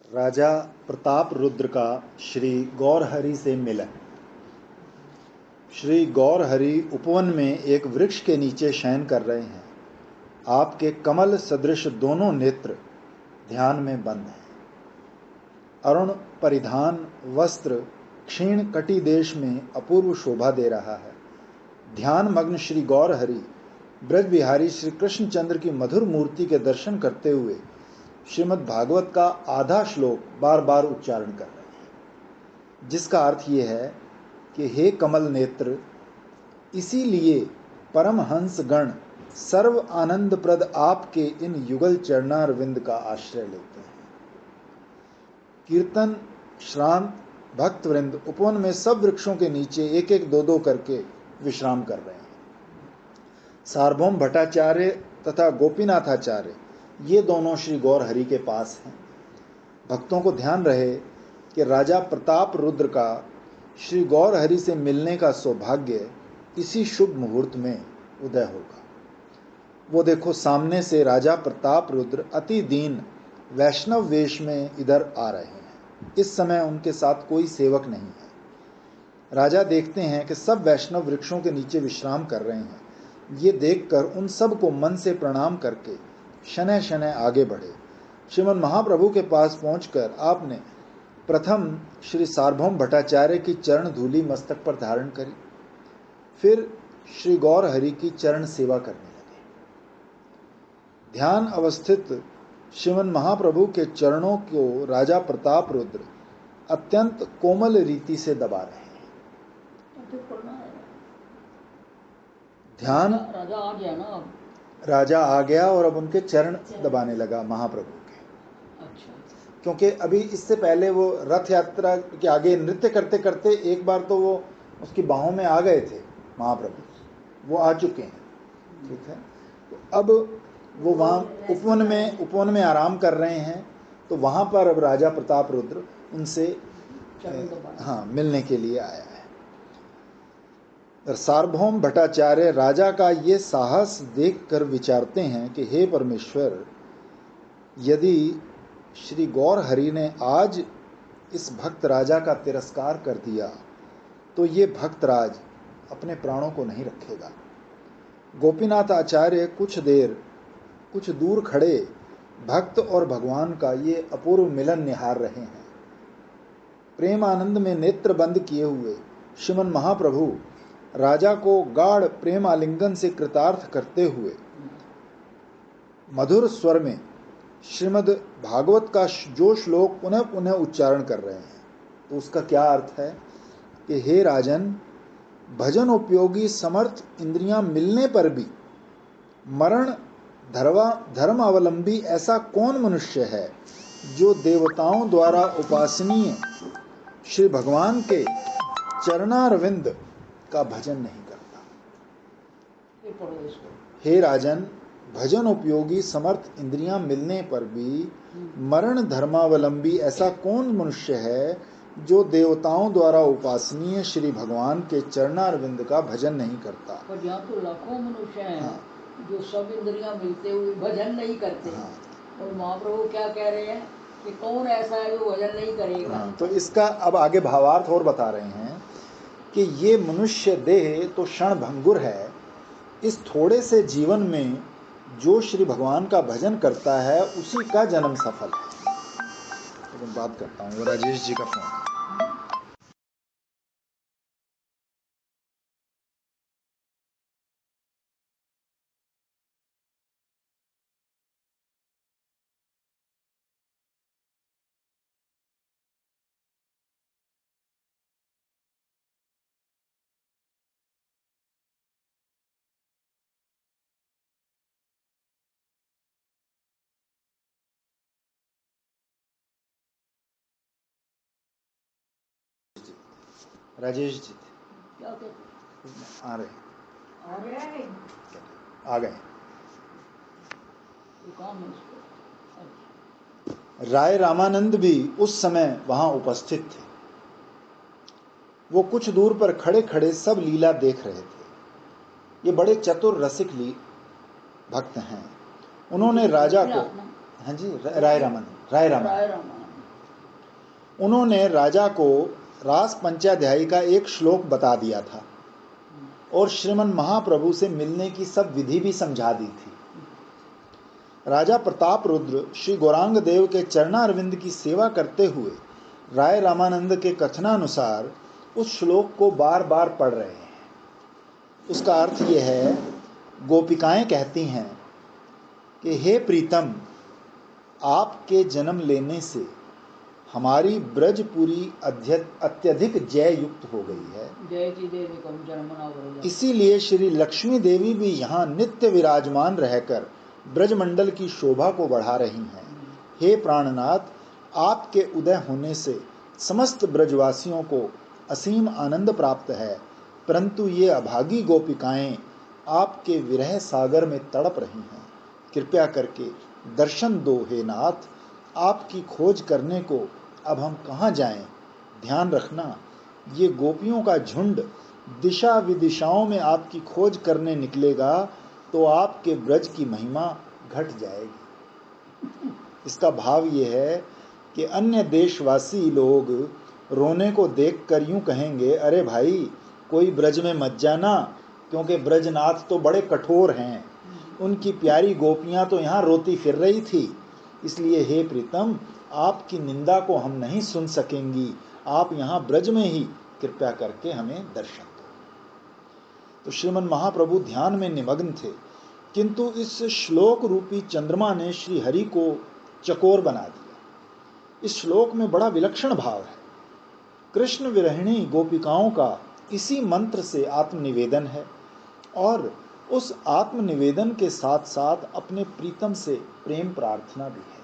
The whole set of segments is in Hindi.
राजा प्रताप रुद्र का श्री गौरहरि से मिलन। श्री गौरहरि उपवन में एक वृक्ष के नीचे शयन कर रहे हैं। आपके कमल सदृश दोनों नेत्र ध्यान में बंद हैं। अरुण परिधान वस्त्र क्षीण कटी देश में अपूर्व शोभा दे रहा है। ध्यान मग्न श्री गौरहरि ब्रज बिहारी श्री कृष्णचंद्र की मधुर मूर्ति के दर्शन करते हुए श्रीमद् भागवत का आधा श्लोक बार बार उच्चारण कर रहे हैं, जिसका अर्थ ये है कि हे कमल नेत्र, इसीलिए परमहंस गण सर्व आनंद प्रद आपके इन युगल चरणारविंद का आश्रय लेते हैं। कीर्तन श्रांत भक्तवृंद उपवन में सब वृक्षों के नीचे एक एक दो दो करके विश्राम कर रहे हैं। सार्वभौम भट्टाचार्य तथा गोपीनाथाचार्य ये दोनों श्री गौरहरि के पास हैं। भक्तों को ध्यान रहे कि राजा प्रताप रुद्र का श्री गौरहरि से मिलने का सौभाग्य इसी शुभ मुहूर्त में उदय होगा। वो देखो, सामने से राजा प्रताप रुद्र अति दीन वैष्णव वेश में इधर आ रहे हैं। इस समय उनके साथ कोई सेवक नहीं है। राजा देखते हैं कि सब वैष्णव वृक्षों के नीचे विश्राम कर रहे हैं। ये देखकर उन सब को मन से प्रणाम करके शनय शनय आगे बढ़े। श्रीमन महाप्रभु के पास पहुंचकर आपने प्रथम श्री सार्वभौम भट्टाचार्य की चरण धूलि मस्तक पर धारण करी, फिर श्री गौरहरि की चरण सेवा करने लगे। ध्यान अवस्थित श्रीमन महाप्रभु के चरणों को राजा प्रताप रुद्र अत्यंत कोमल रीति से दबा रहे हैं। ध्यान राजा आ गया और अब उनके चरण दबाने लगा महाप्रभु के। अच्छा। क्योंकि अभी इससे पहले वो रथ यात्रा के आगे नृत्य करते करते एक बार तो वो उसकी बाहों में आ गए थे महाप्रभु, वो आ चुके हैं। ठीक है, तो अब वो वहाँ उपवन में आराम कर रहे हैं। तो वहाँ पर अब राजा प्रताप रुद्र उनसे मिलने के लिए आया है। सार्वभौम भट्टाचार्य राजा का ये साहस देखकर विचारते हैं कि हे परमेश्वर, यदि श्री गौरहरि ने आज इस भक्त राजा का तिरस्कार कर दिया तो ये भक्त राज अपने प्राणों को नहीं रखेगा। गोपीनाथ आचार्य कुछ दूर खड़े भक्त और भगवान का ये अपूर्व मिलन निहार रहे हैं। प्रेम आनंद में नेत्र बंद किए हुए श्रीमन महाप्रभु राजा को गाढ़ प्रेम आलिंगन से कृतार्थ करते हुए मधुर स्वर में श्रीमद् भागवत का जो श्लोक पुनः पुनः उच्चारण कर रहे हैं। तो उसका क्या अर्थ है कि हे राजन, भजन उपयोगी समर्थ इंद्रियां मिलने पर भी मरण धर्म अवलंबी ऐसा कौन मनुष्य है जो देवताओं द्वारा उपासनीय श्री भगवान के चरणारविंद का भजन नहीं करता। हे राजन, भजन उपयोगी समर्थ इंद्रियां मिलने पर भी मरण धर्मावलंबी ऐसा कौन मनुष्य है जो देवताओं द्वारा उपासनीय श्री भगवान के चरणारविंद का भजन नहीं करता। पर यहाँ तो लाखों मनुष्य हैं जो सब इंद्रियां मिलते हुए भजन नहीं करते। और महाप्रभु क्या कह रहे हैं कि कौन ऐसा है जो भजन नहीं करेगा। तो इसका अब आगे भावार्थ और बता रहे हैं कि ये मनुष्य देह तो क्षण भंगुर है। इस थोड़े से जीवन में जो श्री भगवान का भजन करता है उसी का जन्म सफल है। तो मैं बात करता हूँ, राजेश जी का फोन। राजेश जी क्या आ रहे आ गए। राय रामानंद भी उस समय वहां उपस्थित थे। वो कुछ दूर पर खड़े खड़े सब लीला देख रहे थे। ये बड़े चतुर रसिक भक्त हैं। उन्होंने राजा को, हाँ जी, राय रामानंद उन्होंने राजा को रास पंचाध्यायी का एक श्लोक बता दिया था और श्रीमन महाप्रभु से मिलने की सब विधि भी समझा दी थी। राजा प्रताप रुद्र श्री गौरांग देव के चरणारविंद की सेवा करते हुए राय रामानंद के कथनानुसार उस श्लोक को बार बार पढ़ रहे हैं। उसका अर्थ यह है, गोपिकाएं कहती हैं कि हे प्रीतम, आपके जन्म लेने से हमारी ब्रजपुरी अत्यधिक जय युक्त हो गई है। जय की देवी को जन्मना, इसीलिए श्री लक्ष्मी देवी भी यहाँ नित्य विराजमान रहकर ब्रजमंडल की शोभा को बढ़ा रही हैं। हे प्राणनाथ, आपके उदय होने से समस्त ब्रजवासियों को असीम आनंद प्राप्त है, परंतु ये अभागी गोपिकाएं आपके विरह सागर में तड़प रही हैं। कृपया करके दर्शन दो हे नाथ। आपकी खोज करने को अब हम कहाँ जाएं? ध्यान रखना, ये गोपियों का झुंड दिशा विदिशाओं में आपकी खोज करने निकलेगा तो आपके ब्रज की महिमा घट जाएगी। इसका भाव ये है कि अन्य देशवासी लोग रोने को देखकर यूं कहेंगे, अरे भाई कोई ब्रज में मत जाना, क्योंकि ब्रजनाथ तो बड़े कठोर हैं, उनकी प्यारी गोपियां तो यहाँ रोती फिर रही थी, इसलिए हे प्रीतम, आपकी निंदा को हम नहीं सुन सकेंगी, आप यहाँ ब्रज में ही कृपया करके हमें दर्शन दो। तो श्रीमन महाप्रभु ध्यान में निमग्न थे, किंतु इस श्लोक रूपी चंद्रमा ने श्री हरि को चकोर बना दिया। इस श्लोक में बड़ा विलक्षण भाव है। कृष्ण विरहिणी गोपिकाओं का इसी मंत्र से आत्मनिवेदन है और उस आत्मनिवेदन के साथ साथ अपने प्रीतम से प्रेम प्रार्थना भी है।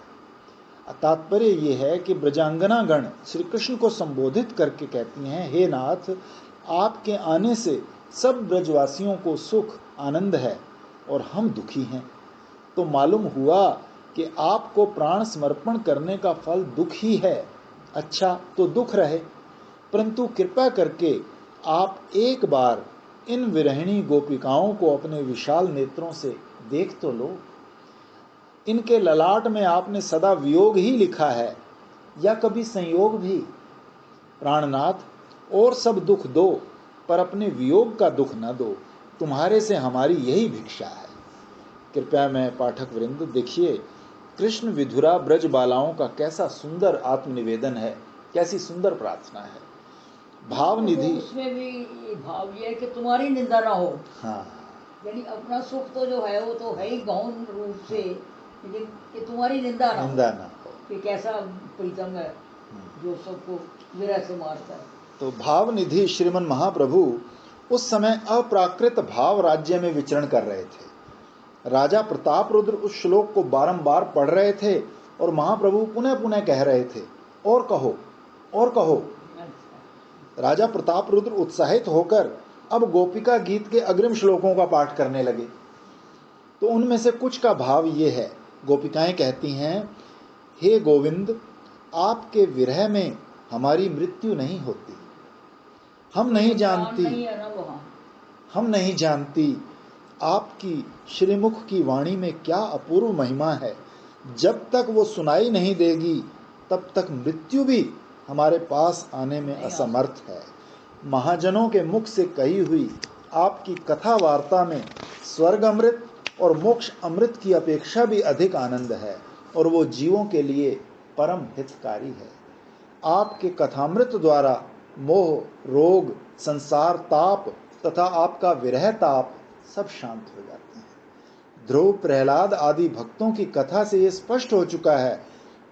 तात्पर्य यह है कि ब्रजांगना गण श्री कृष्ण को संबोधित करके कहती हैं, हे नाथ, आपके आने से सब ब्रजवासियों को सुख आनंद है और हम दुखी हैं। तो मालूम हुआ कि आपको प्राण समर्पण करने का फल दुख ही है। अच्छा, तो दुख रहे, परंतु कृपा करके आप एक बार इन विरहिणी गोपिकाओं को अपने विशाल नेत्रों से देख तो लो। इनके ललाट में आपने सदा वियोग ही लिखा है या कभी संयोग भी। प्राणनाथ, और सब दुख दो, पर अपने वियोग का दुख न दो। तुम्हारे से हमारी यही भिक्षा है। कृपया मैं पाठक वृंद देखिए, कृष्ण विधुरा ब्रज बालाओं का कैसा सुंदर आत्मनिवेदन है, कैसी सुंदर प्रार्थना है। भाव निधि, उसमें भी भाव ये है कि तुम्हारी निंदा ना हो। हाँ, यानी अपना सुख तो जो है वो तो है ही गौण रूप से, लेकिन कि तुम्हारी निंदा ना हो कि कैसा प्रीतम है जो सबको विरह से मारता है। तो भाव निधि श्रीमन महाप्रभु उस समय अप्राकृत भाव राज्य में विचरण कर रहे थे। राजा प्रताप रुद्र उस श्लोक को बारंबार पढ़ रहे थे और महाप्रभु पुनः पुनः कह रहे थे, और कहो और कहो। राजा प्रताप रुद्र उत्साहित होकर अब गोपिका गीत के अग्रिम श्लोकों का पाठ करने लगे। तो उनमें से कुछ का भाव ये है। गोपिकाएं कहती हैं, हे गोविंद, आपके विरह में हमारी मृत्यु नहीं होती। हम नहीं जानती आपकी श्रीमुख की वाणी में क्या अपूर्व महिमा है। जब तक वो सुनाई नहीं देगी तब तक मृत्यु भी हमारे पास आने में असमर्थ है। महाजनों के मुख से कही हुई आपकी कथा वार्ता में स्वर्ग अमृत और मोक्ष अमृत की अपेक्षा भी अधिक आनंद है और वो जीवों के लिए परम हितकारी है। आपके कथामृत द्वारा मोह, रोग, संसार ताप तथा आपका विरह ताप सब शांत हो जाते हैं। ध्रुव, प्रहलाद आदि भक्तों की कथा से ये स्पष्ट हो चुका है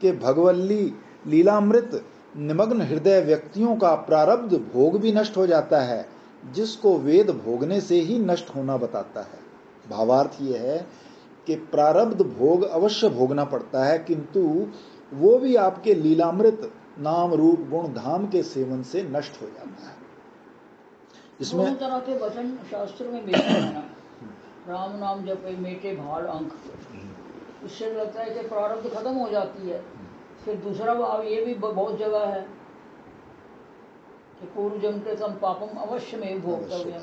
कि भगवल्ली लीलामृत निमग्न हृदय व्यक्तियों का प्रारब्ध भोग भी नष्ट हो जाता है, जिसको वेद भोगने से ही नष्ट होना बताता है। भावार्थ ये है कि प्रारब्ध भोग अवश्य भोगना पड़ता है, किंतु वो भी आपके लीलामृत नाम रूप गुण धाम के सेवन से नष्ट हो जाता है। इसमें दोनों तरह के वचन शास्त्र में मिलते हैं ना, राम नाम जपे मेटे भाल अंक, इससे लगता है कि प्रारब्ध खत्म हो जाती है। फिर दूसरा भाव ये भी बहुत जगह है कि पूर्व जन्म के सम पापम अवश्य में भोक्तव्य।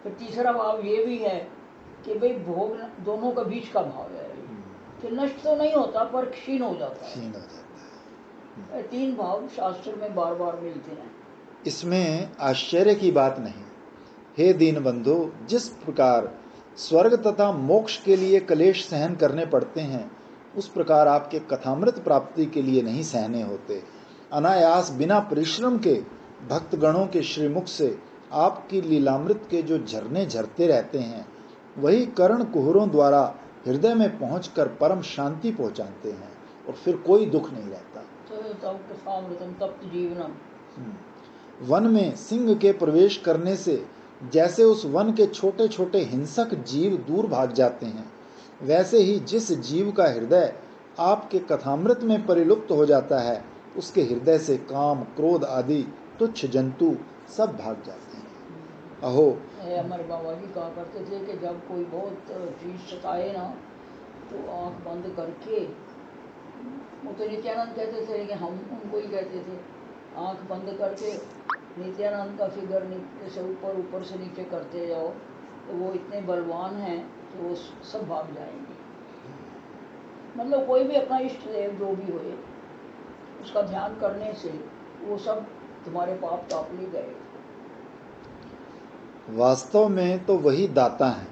फिर तीसरा भाव ये भी है कि भाई भोग दोनों का बीच का भाव है कि नष्ट तो नहीं होता पर क्षीण हो जाता है। तीन भाव शास्त्र में बार बार मिलते हैं। इसमें आश्चर्य की बात नहीं। हे दीनबंधु, जिस प्रकार स्वर्ग तथा मोक्ष के लिए कलेश सहन करने पड़ते हैं, उस प्रकार आपके कथामृत प्राप्ति के लिए नहीं सहने होते। अनायास बिना परिश्रम के भक्तगणों के श्रीमुख से आपकी लीलामृत के जो झरने झरते रहते हैं, वही कर्ण कुहरों द्वारा हृदय में पहुंचकर परम शांति पहुंचाते हैं और फिर कोई दुख नहीं रहता। तप्त जीवनम। वन में सिंह के प्रवेश करने से जैसे उस वन के छोटे छोटे हिंसक जीव दूर भाग जाते हैं, वैसे ही जिस जीव का हृदय आपके कथामृत में परिलुप्त हो जाता है, उसके हृदय से काम क्रोध आदि तुच्छ जंतु सब भाग जाते हैं। अहो, हमारे बाबा जी कहा करते थे कि जब कोई बहुत चीज सताए ना, तो आंख बंद करके, वो तो नित्यानंद कहते थे लेकिन हम उनको ही कहते थे, आंख बंद करके नित्यानंद का फिगर जैसे ऊपर ऊपर से नीचे करते जाओ, तो वो इतने बलवान हैं कि वो सब भाग जाएंगे। मतलब कोई भी अपना इष्ट देव जो भी होए, उसका ध्यान करने से वो सब तुम्हारे पाप ताप ले गए। वास्तव में तो वही दाता हैं।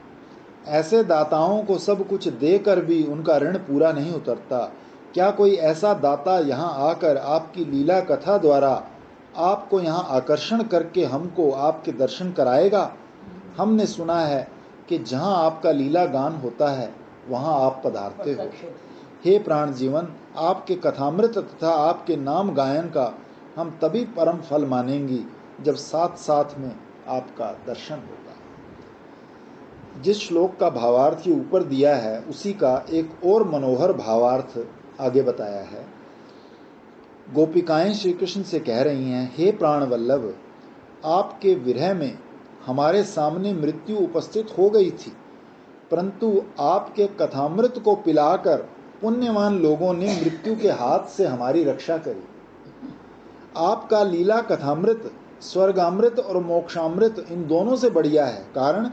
ऐसे दाताओं को सब कुछ देकर भी उनका ऋण पूरा नहीं उतरता। क्या कोई ऐसा दाता यहाँ आकर आपकी लीला कथा द्वारा आपको यहाँ आकर्षण करके हमको आपके दर्शन कराएगा? हमने सुना है कि जहाँ आपका लीला गान होता है, वहाँ आप पधारते हो। हे प्राण जीवन, आपके कथामृत तथा आपके नाम गायन का हम तभी परम फल मानेंगी जब साथ साथ में आपका दर्शन होगा। जिस श्लोक का भावार्थ ये ऊपर दिया है, उसी का एक और मनोहर भावार्थ आगे बताया है। गोपिकाएं श्री कृष्ण से कह रही हैं, हे प्राण वल्लभ, आपके विरह में हमारे सामने मृत्यु उपस्थित हो गई थी, परंतु आपके कथामृत को पिलाकर पुण्यवान लोगों ने मृत्यु के हाथ से हमारी रक्षा करी। आपका लीला कथामृत स्वर्गामृत और मोक्षामृत इन दोनों से बढ़िया है। कारण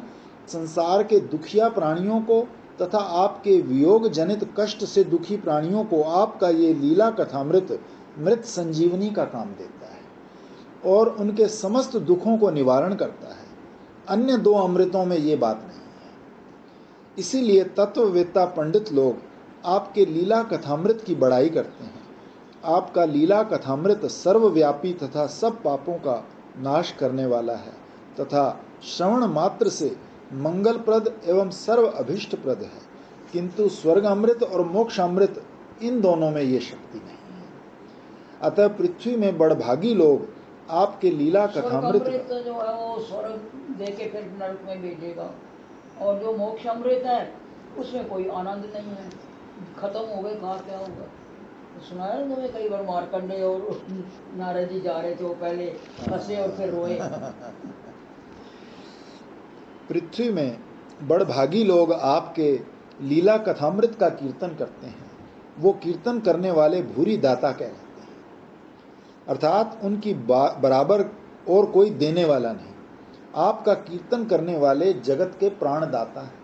संसार के दुखिया प्राणियों को तथा आपके वियोग जनित कष्ट से दुखी प्राणियों को आपका ये लीला कथामृत मृत संजीवनी का काम देता है और उनके समस्त दुखों को निवारण करता है। अन्य दो अमृतों में ये बात नहीं है। इसीलिए तत्ववेत्ता पंडित लोग आपके लीला कथामृत की बड़ाई करते हैं। आपका लीला कथामृत सर्वव्यापी तथा सब पापों का नाश करने वाला है तथा श्रवण मात्र से मंगलप्रद एवं सर्व अभिष्टप्रद है, किंतु स्वर्गामृत और मोक्षामृत इन दोनों में ये शक्ति नहीं है। अतः पृथ्वी में बड़भागी लोग आपके लीला कथामृत जो है वो स्वर्ग देके फिर नरक में भेजेगा, और जो मोक्षामृत है उसमें कोई आनंद नहीं है, खत्म हो गए, कहाँ क्या होगा। सुना है तुम्हें कई बार मार्कंडे और नारद जी जा रहे थे, वो पहले हंसे और फिर रोए। पृथ्वी में बड़भागी लोग आपके लीला कथामृत का कीर्तन करते हैं। वो कीर्तन करने वाले भूरी दाता कहलाते हैं, अर्थात उनकी बराबर और कोई देने वाला नहीं। आपका कीर्तन करने वाले जगत के प्राण दाता हैं।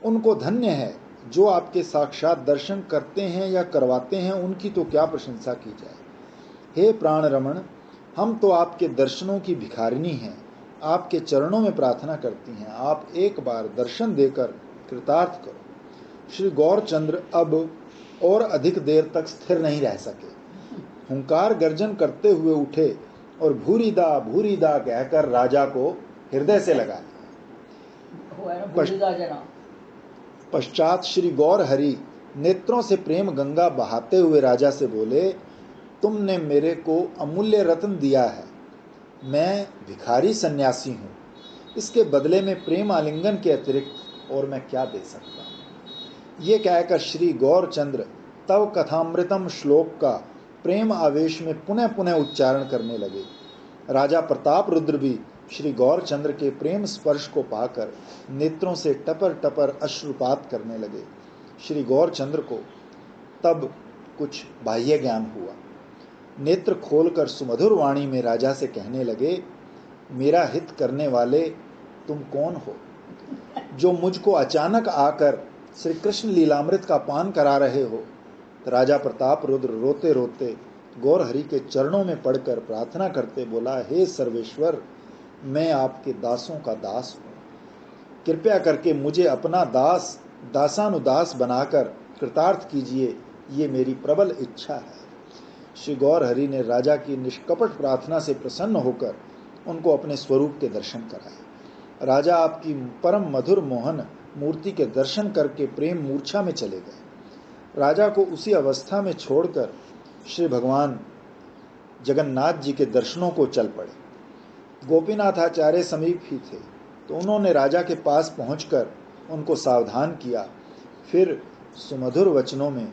उनको धन्य है जो आपके साक्षात दर्शन करते हैं या करवाते हैं, उनकी तो क्या प्रशंसा की जाए। हे प्राण रमण, हम तो आपके दर्शनों की भिखारिनी हैं, आपके चरणों में प्रार्थना करती हैं, आप एक बार दर्शन देकर कृतार्थ करो। श्री गौरचंद्र अब और अधिक देर तक स्थिर नहीं रह सके। हुंकार गर्जन करते हुए उठे और भूरीदा कहकर राजा को हृदय से लगा लिया। पश्चात श्री गौर हरि नेत्रों से प्रेम गंगा बहाते हुए राजा से बोले, तुमने मेरे को अमूल्य रत्न दिया है, मैं भिखारी सन्यासी हूँ, इसके बदले में प्रेम आलिंगन के अतिरिक्त और मैं क्या दे सकता हूँ। ये कहकर श्री गौरचंद्र तव कथामृतम श्लोक का प्रेम आवेश में पुनः पुनः उच्चारण करने लगे। राजा प्रताप रुद्र भी श्री गौरचंद्र के प्रेम स्पर्श को पाकर नेत्रों से टपर टपर अश्रुपात करने लगे। श्री गौरचंद्र को तब कुछ बाह्य ज्ञान हुआ। नेत्र खोलकर सुमधुर वाणी में राजा से कहने लगे, मेरा हित करने वाले तुम कौन हो, जो मुझको अचानक आकर श्री कृष्ण लीलामृत का पान करा रहे हो। राजा प्रताप रुद्र रोते रोते गौरहरि के चरणों में पड़कर प्रार्थना करते बोला, हे सर्वेश्वर, मैं आपके दासों का दास हूँ, कृपया करके मुझे अपना दासानुदास बनाकर कृतार्थ कीजिए, ये मेरी प्रबल इच्छा है। श्री गौरहरि ने राजा की निष्कपट प्रार्थना से प्रसन्न होकर उनको अपने स्वरूप के दर्शन कराए। राजा आपकी परम मधुर मोहन मूर्ति के दर्शन करके प्रेम मूर्छा में चले गए। राजा को उसी अवस्था में छोड़कर श्री भगवान जगन्नाथ जी के दर्शनों को चल पड़े। गोपीनाथाचार्य समीप ही थे, तो उन्होंने राजा के पास पहुंचकर उनको सावधान किया। फिर सुमधुर वचनों में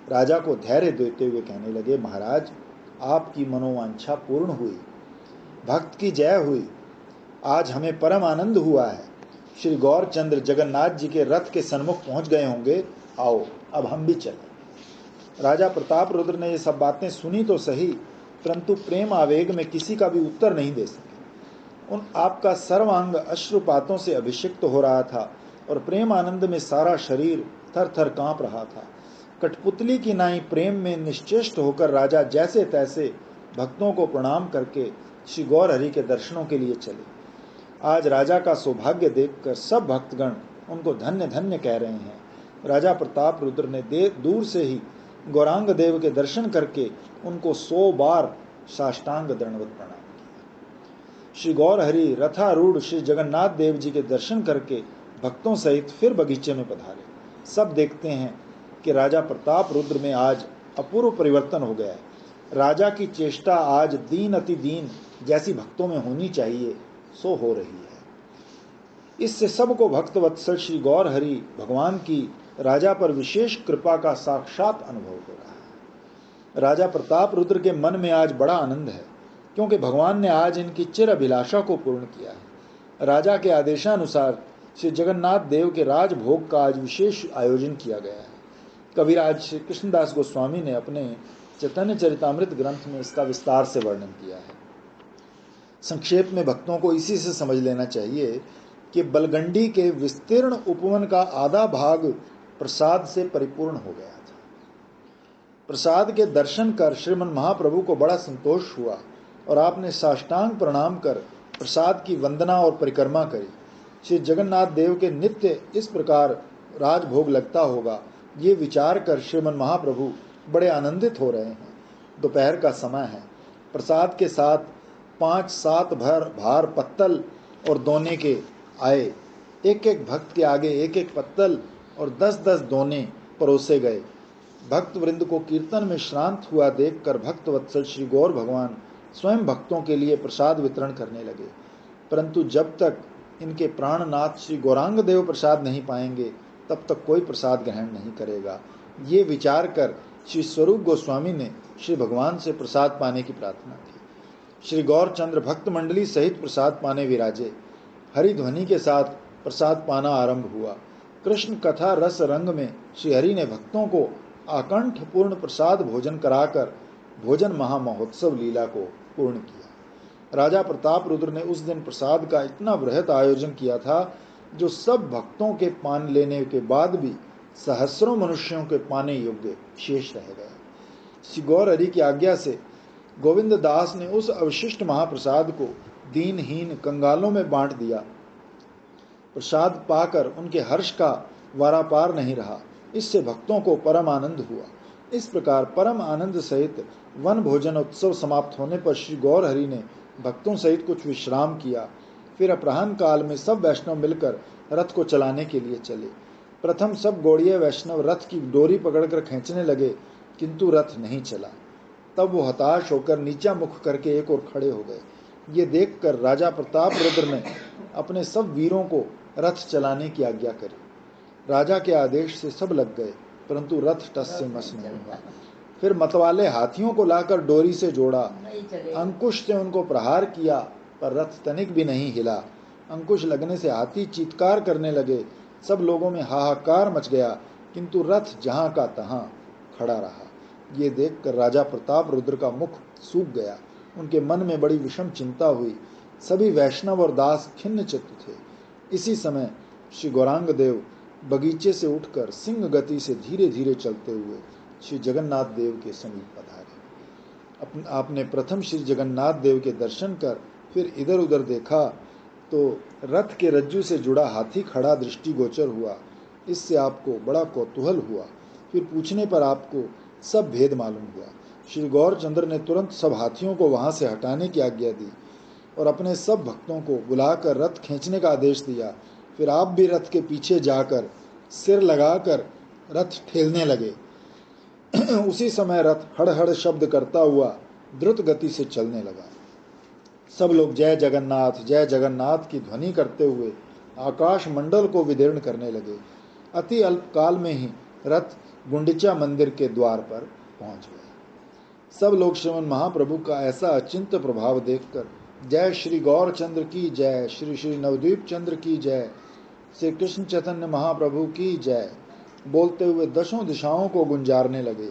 राजा को धैर्य देते हुए कहने लगे, महाराज, आपकी मनोवांछा पूर्ण हुई, भक्त की जय हुई, आज हमें परम आनंद हुआ है। श्री गौरचंद्र जगन्नाथ जी के रथ के सन्मुख पहुंच गए होंगे, आओ अब हम भी चलें। राजा प्रताप रुद्र ने ये सब बातें सुनी तो सही, परंतु प्रेम आवेग में किसी का भी उत्तर नहीं दे सके। आपका सर्वांग अश्रुपातों से अभिषिक्त हो रहा था और प्रेम आनंद में सारा शरीर थर थर कांप रहा था। कठपुतली की नाई प्रेम में निश्चेष्ट होकर राजा जैसे तैसे भक्तों को प्रणाम करके श्री गौरहरि के दर्शनों के लिए चले। आज राजा का सौभाग्य देखकर सब भक्तगण उनको धन्य धन्य कह रहे हैं। राजा प्रताप रुद्र ने दूर से ही गौरांग देव के दर्शन करके उनको 100 बार साष्टांग दंडवत प्रणाम किया। श्री गौरहरि रथारूढ़ श्री जगन्नाथ देव जी के दर्शन करके भक्तों सहित फिर बगीचे में पधारे। सब देखते हैं कि राजा प्रताप रुद्र में आज अपूर्व परिवर्तन हो गया है। राजा की चेष्टा आज दीन अति दीन जैसी भक्तों में होनी चाहिए, सो हो रही है। इससे सबको भक्त वत्सल श्री गौरहरि भगवान की राजा पर विशेष कृपा का साक्षात अनुभव हो रहा है। राजा प्रताप रुद्र के मन में आज बड़ा आनंद है, क्योंकि भगवान ने आज इनकी चिर अभिलाषा को पूर्ण किया है। राजा के आदेशानुसार श्री जगन्नाथ देव के राजभोग का आज विशेष आयोजन किया गया है। कविराज श्री कृष्णदास गोस्वामी ने अपने चैतन्य चरितामृत ग्रंथ में इसका विस्तार से वर्णन किया है। संक्षेप में भक्तों को इसी से समझ लेना चाहिए कि बलगंडी के विस्तीर्ण उपवन का आधा भाग प्रसाद से परिपूर्ण हो गया था। प्रसाद के दर्शन कर श्रीमन महाप्रभु को बड़ा संतोष हुआ और आपने साष्टांग प्रणाम कर प्रसाद की वंदना और परिक्रमा करी। श्री जगन्नाथ देव के नित्य इस प्रकार राजभोग लगता होगा, ये विचार कर श्रीमन महाप्रभु बड़े आनंदित हो रहे हैं। दोपहर का समय है। प्रसाद के साथ 5-7 भार पत्तल और दोने के आए। एक एक भक्त के आगे एक एक पत्तल और 10-10 दोने परोसे गए। भक्त वृंद को कीर्तन में श्रांत हुआ देखकर भक्त वत्सल श्री गौर भगवान स्वयं भक्तों के लिए प्रसाद वितरण करने लगे। परंतु जब तक इनके प्राणनाथ श्री गौरांग देव प्रसाद नहीं पाएंगे, तब तक कोई प्रसाद ग्रहण नहीं करेगा। ये विचार कर श्री स्वरूप गोस्वामी ने श्री भगवान से प्रसाद पाने की प्रार्थना की। श्री गौरचंद्र भक्त मंडली सहित प्रसाद पाने विराजे। हरिध्वनि के साथ प्रसाद पाना आरंभ हुआ। कृष्ण कथा रस रंग में श्री हरि ने भक्तों को आकंठ पूर्ण प्रसाद भोजन कराकर भोजन महामहोत्सव लीला को पूर्ण किया। राजा प्रताप रुद्र ने उस दिन प्रसाद का इतना बृहत आयोजन किया था, जो सब भक्तों के पान लेने के बाद भी सहस्रों मनुष्यों के पाने योग्य शेष रह गया। श्री गौरहरि की आज्ञा से गोविंद दास ने उस अवशिष्ट महाप्रसाद को दीनहीन कंगालों में बांट दिया। प्रसाद पाकर उनके हर्ष का वारापार नहीं रहा। इससे भक्तों को परम आनंद हुआ। इस प्रकार परम आनंद सहित वन भोजन उत्सव समाप्त होने पर श्री गौरहरि ने भक्तों सहित कुछ विश्राम किया। फिर अपराह्न काल में सब वैष्णव मिलकर रथ को चलाने के लिए चले। प्रथम सब गौड़ीय वैष्णव रथ की डोरी पकड़कर खींचने लगे, किंतु रथ नहीं चला। तब वो हताश होकर नीचा मुख करके एक ओर खड़े हो गए। ये देखकर राजा प्रताप रुद्र ने अपने सब वीरों को रथ चलाने की आज्ञा करी। राजा के आदेश से सब लग गए, परंतु रथ टस से मस नहीं हुआ। फिर मतवाले हाथियों को लाकर डोरी से जोड़ा, अंकुश से उनको प्रहार किया, पर रथ तनिक भी नहीं हिला। अंकुश लगने से हाथी चीत्कार करने लगे। सब लोगों में हाहाकार मच गया, किंतु रथ जहां का तहां खड़ा रहा। ये देखकर राजा प्रताप रुद्र का मुख सूख गया। उनके मन में बड़ी विषम चिंता हुई। सभी वैष्णव और दास खिन्न चित्त थे। इसी समय श्री गौरांग देव बगीचे से उठकर सिंह गति से धीरे धीरे चलते हुए श्री जगन्नाथ देव के समीप पधारे। आपने प्रथम श्री जगन्नाथ देव के दर्शन कर फिर इधर उधर देखा तो रथ के रज्जू से जुड़ा हाथी खड़ा दृष्टिगोचर हुआ। इससे आपको बड़ा कौतूहल हुआ। फिर पूछने पर आपको सब भेद मालूम हुआ। श्री गौरचंद्र ने तुरंत सब हाथियों को वहां से हटाने की आज्ञा दी और अपने सब भक्तों को बुलाकर रथ खींचने का आदेश दिया। फिर आप भी रथ के पीछे जाकर सिर लगाकर रथ ठेलने लगे। उसी समय रथ हड़ शब्द करता हुआ द्रुत गति से चलने लगा। सब लोग जय जगन्नाथ की ध्वनि करते हुए आकाश मंडल को विदीर्ण करने लगे। अति अल्प काल में ही रथ गुंडिचा मंदिर के द्वार पर पहुंच गए। सब लोग श्रीमन महाप्रभु का ऐसा अचिंत्य प्रभाव देखकर जय श्री गौरचंद्र की जय, श्री श्री नवद्वीप चंद्र की जय, श्री कृष्ण चैतन्य महाप्रभु की जय बोलते हुए दशों दिशाओं को गुंजारने लगे।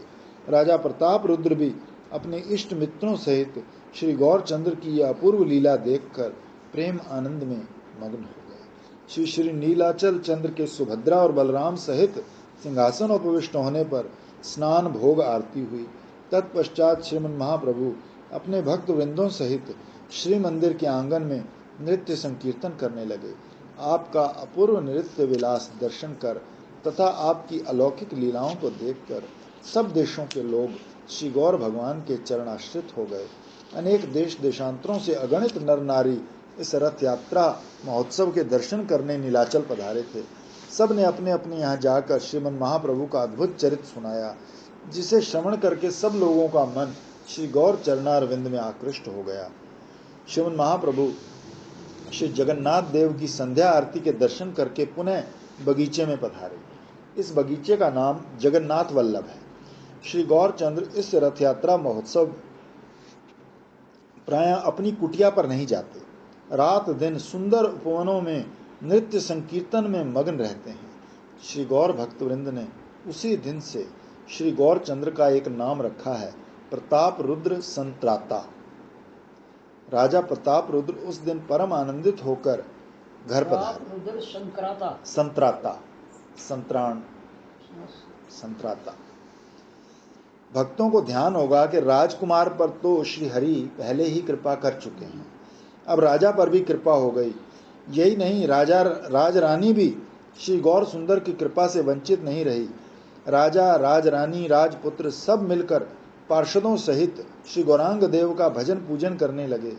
राजा प्रताप रुद्र भी अपने इष्ट मित्रों सहित श्री गौरचंद्र की यह अपूर्व लीला देखकर प्रेम आनंद में मग्न हो गए। श्री श्री नीलाचल चंद्र के सुभद्रा और बलराम सहित सिंहासन उपविष्ट होने पर स्नान भोग आरती हुई। तत्पश्चात श्रीमन महाप्रभु अपने भक्त वृंदों सहित श्री मंदिर के आंगन में नृत्य संकीर्तन करने लगे। आपका अपूर्व नृत्य विलास दर्शन कर तथा आपकी अलौकिक लीलाओं को देखकर सब देशों के लोग श्री गौर भगवान के चरणाश्रित हो गए। अनेक देश देशांतरों से अगणित नर नारी इस रथ यात्रा महोत्सव के दर्शन करने नीलाचल पधारे थे। सब ने अपने अपने यहाँ जाकर श्रीमन महाप्रभु का अद्भुत चरित्र सुनाया, जिसे श्रवण करके सब लोगों का मन श्री गौर चरणारविंद में आकृष्ट हो गया। श्रीमन महाप्रभु श्री जगन्नाथ देव की संध्या आरती के दर्शन करके पुनः बगीचे में पधारे। इस बगीचे का नाम जगन्नाथ वल्लभ है। श्री गौरचंद्र इस रथ यात्रा महोत्सव प्रायः अपनी कुटिया पर नहीं जाते, रात दिन सुंदर उपवनों में नृत्य संकीर्तन में मग्न रहते हैं। श्री गौर भक्तवृंद ने उसी दिन से श्री गौरचंद्र का एक नाम रखा है, प्रताप रुद्र संत्राता। राजा प्रताप रुद्र उस दिन परम आनंदित होकर घर पधारे। संत्राता, संत्राण, संत्राता। भक्तों को ध्यान होगा कि राजकुमार पर तो श्री हरि पहले ही कृपा कर चुके हैं, अब राजा पर भी कृपा हो गई। यही नहीं, राजरानी भी श्री गौर सुंदर की कृपा से वंचित नहीं रही। राजा, राजरानी, राजपुत्र सब मिलकर पार्षदों सहित श्री गौरांग देव का भजन पूजन करने लगे।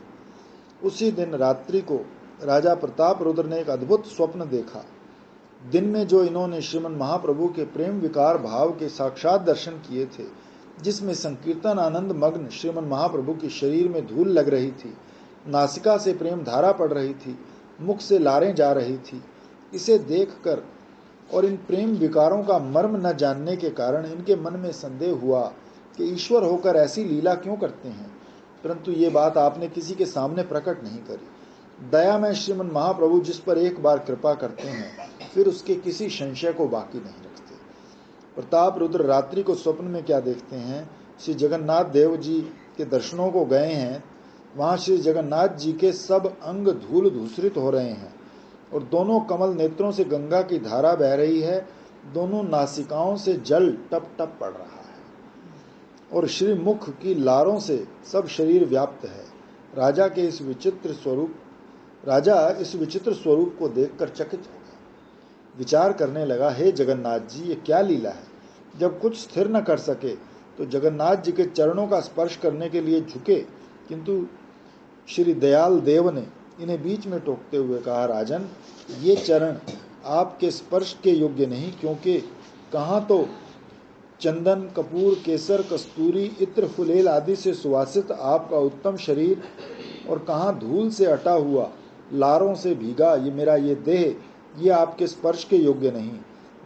उसी दिन रात्रि को राजा प्रताप रुद्र ने एक अद्भुत स्वप्न देखा। दिन में जो इन्होंने श्रीमन महाप्रभु के प्रेम विकार भाव के साक्षात दर्शन किए थे, जिसमें संकीर्तन आनंद मग्न श्रीमन महाप्रभु के शरीर में धूल लग रही थी, नासिका से प्रेम धारा पड़ रही थी, मुख से लारें जा रही थी, इसे देखकर और इन प्रेम विकारों का मर्म न जानने के कारण इनके मन में संदेह हुआ कि ईश्वर होकर ऐसी लीला क्यों करते हैं, परंतु ये बात आपने किसी के सामने प्रकट नहीं करी। दया में श्रीमन महाप्रभु जिस पर एक बार कृपा करते हैं फिर उसके किसी संशय को बाकी नहीं रखते। प्रताप रुद्र रात्रि को स्वप्न में क्या देखते हैं, श्री जगन्नाथ देव जी के दर्शनों को गए हैं। वहाँ श्री जगन्नाथ जी के सब अंग धूल धूसरित हो रहे हैं और दोनों कमल नेत्रों से गंगा की धारा बह रही है, दोनों नासिकाओं से जल टप टप पड़ रहा है और श्री मुख की लारों से सब शरीर व्याप्त है। राजा इस विचित्र स्वरूप को देखकर चकित हो गया। विचार करने लगा, हे जगन्नाथ जी, ये क्या लीला है। जब कुछ स्थिर न कर सके तो जगन्नाथ जी के चरणों का स्पर्श करने के लिए झुके, किंतु श्री दयाल देव ने इन्हें बीच में टोकते हुए कहा, राजन, ये चरण आपके स्पर्श के योग्य नहीं, क्योंकि कहाँ तो चंदन, कपूर, केसर, कस्तूरी, इत्र, फुलेल आदि से सुवासित आपका उत्तम शरीर और कहाँ धूल से अटा हुआ, लारों से भीगा ये मेरा ये देह, ये आपके स्पर्श के योग्य नहीं।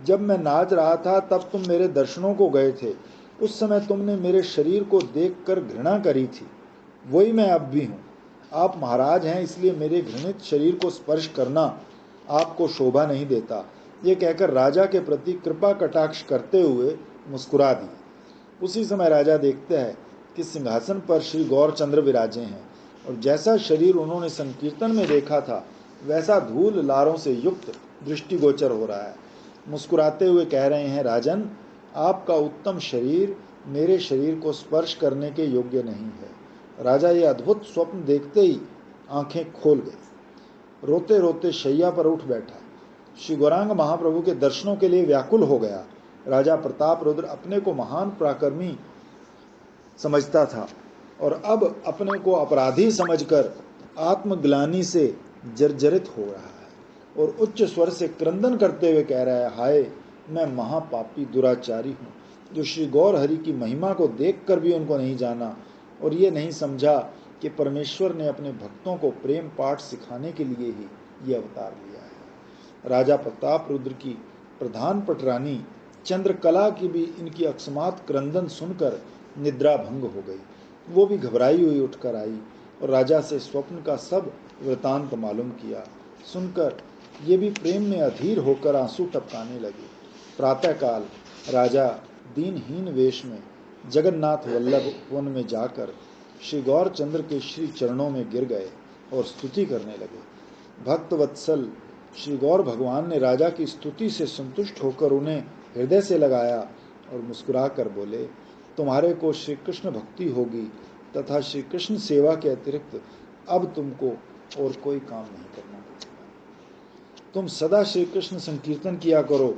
जब मैं नाच रहा था तब तुम मेरे दर्शनों को गए थे, उस समय तुमने मेरे शरीर को देखकर घृणा करी थी, वही मैं अब भी हूँ। आप महाराज हैं, इसलिए मेरे घृणित शरीर को स्पर्श करना आपको शोभा नहीं देता। ये कहकर राजा के प्रति कृपा कटाक्ष करते हुए मुस्कुरा दिए। उसी समय राजा देखते हैं कि सिंहासन पर श्री गौरचंद्र विराजे हैं और जैसा शरीर उन्होंने संकीर्तन में देखा था वैसा धूल लारों से युक्त दृष्टिगोचर हो रहा है। मुस्कुराते हुए कह रहे हैं, राजन, आपका उत्तम शरीर मेरे शरीर को स्पर्श करने के योग्य नहीं है। राजा ये अद्भुत स्वप्न देखते ही आंखें खोल गई। रोते रोते शैया पर उठ बैठा। श्री गौरांग महाप्रभु के दर्शनों के लिए व्याकुल हो गया। राजा प्रताप रुद्र अपने को महान पराक्रमी समझता था और अब अपने को अपराधी समझकर आत्मग्लानि से जर्जरित हो रहा है और उच्च स्वर से क्रंदन करते हुए कह रहा है, हाय मैं महापापी दुराचारी हूँ, जो श्री गौर हरि की महिमा को देखकर भी उनको नहीं जाना और ये नहीं समझा कि परमेश्वर ने अपने भक्तों को प्रेम पाठ सिखाने के लिए ही ये अवतार लिया है। राजा प्रताप रुद्र की प्रधान पटरानी चंद्रकला की भी इनकी अकस्मात क्रंदन सुनकर निद्रा भंग हो गई। वो भी घबराई हुई उठकर आई और राजा से स्वप्न का सब वृतांत मालूम किया। सुनकर ये भी प्रेम में अधीर होकर आंसू टपकाने लगे। प्रातःकाल राजा दीनहीन वेश में जगन्नाथ वल्लभ वन में जाकर श्री गौर चंद्र के श्री चरणों में गिर गए और स्तुति करने लगे। भक्त वत्सल श्री गौर भगवान ने राजा की स्तुति से संतुष्ट होकर उन्हें हृदय से लगाया और मुस्कुरा कर बोले, तुम्हारे को श्री कृष्ण भक्ति होगी तथा श्री कृष्ण सेवा के अतिरिक्त अब तुमको और कोई काम नहीं करना पड़ेगा। तुम सदा श्री कृष्ण संकीर्तन किया करो,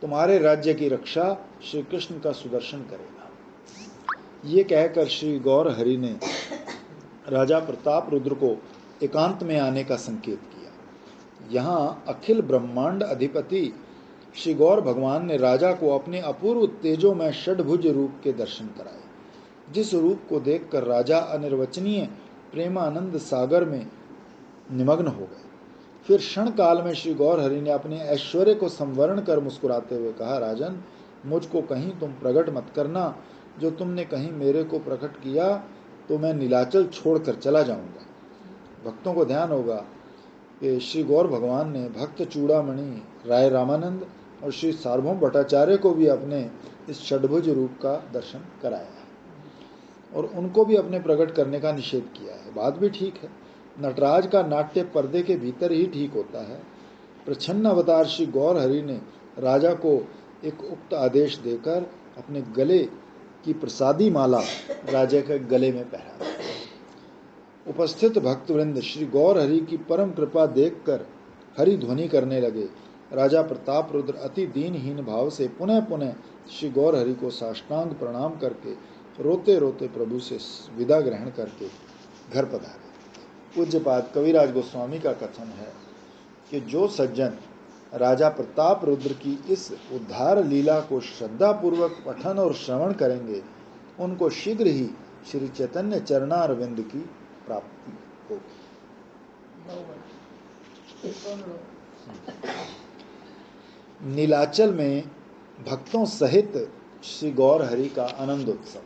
तुम्हारे राज्य की रक्षा श्री कृष्ण का सुदर्शन करेगा। ये कहकर श्री गौर हरि ने राजा प्रताप रुद्र को एकांत में आने का संकेत किया। यहाँ अखिल ब्रह्मांड अधिपति श्री गौर भगवान ने राजा को अपने अपूर्व तेजों में षड्भुज रूप के दर्शन कराए, जिस रूप को देखकर राजा अनिर्वचनीय प्रेमानंद सागर में निमग्न हो गए। फिर क्षण काल में श्री गौर हरि ने अपने ऐश्वर्य को संवरण कर मुस्कुराते हुए कहा, राजन मुझको कहीं तुम प्रकट मत करना, जो तुमने कहीं मेरे को प्रकट किया तो मैं नीलाचल छोड़कर चला जाऊंगा। भक्तों को ध्यान होगा कि श्री गौर भगवान ने भक्त चूड़ामणि राय रामानंद और श्री सार्वभौम भट्टाचार्य को भी अपने इस षड्भुज रूप का दर्शन कराया है और उनको भी अपने प्रकट करने का निषेध किया है। बात भी ठीक है, नटराज का नाट्य पर्दे के भीतर ही ठीक होता है। प्रच्छन्न अवतार श्री गौर हरि ने राजा को एक उक्त आदेश देकर अपने गले की प्रसादी माला राजा के गले में पहरा। उपस्थित भक्तवृंद श्री गौर हरि की परम कृपा देखकर हरि ध्वनि करने लगे। राजा प्रताप रुद्र अति दीनहीन भाव से पुनः पुनः श्री गौर हरि को साष्टांग प्रणाम करके रोते रोते प्रभु से विदा ग्रहण करके घर पधारे। पूज्यपाद कविराज गोस्वामी का कथन है कि जो सज्जन राजा प्रताप रुद्र की इस उद्धार लीला को श्रद्धापूर्वक पठन और श्रवण करेंगे, उनको शीघ्र ही श्री चैतन्य चरणारविंद की प्राप्ति होगी। नीलाचल में भक्तों सहित श्री गौर हरि का आनंद उत्सव।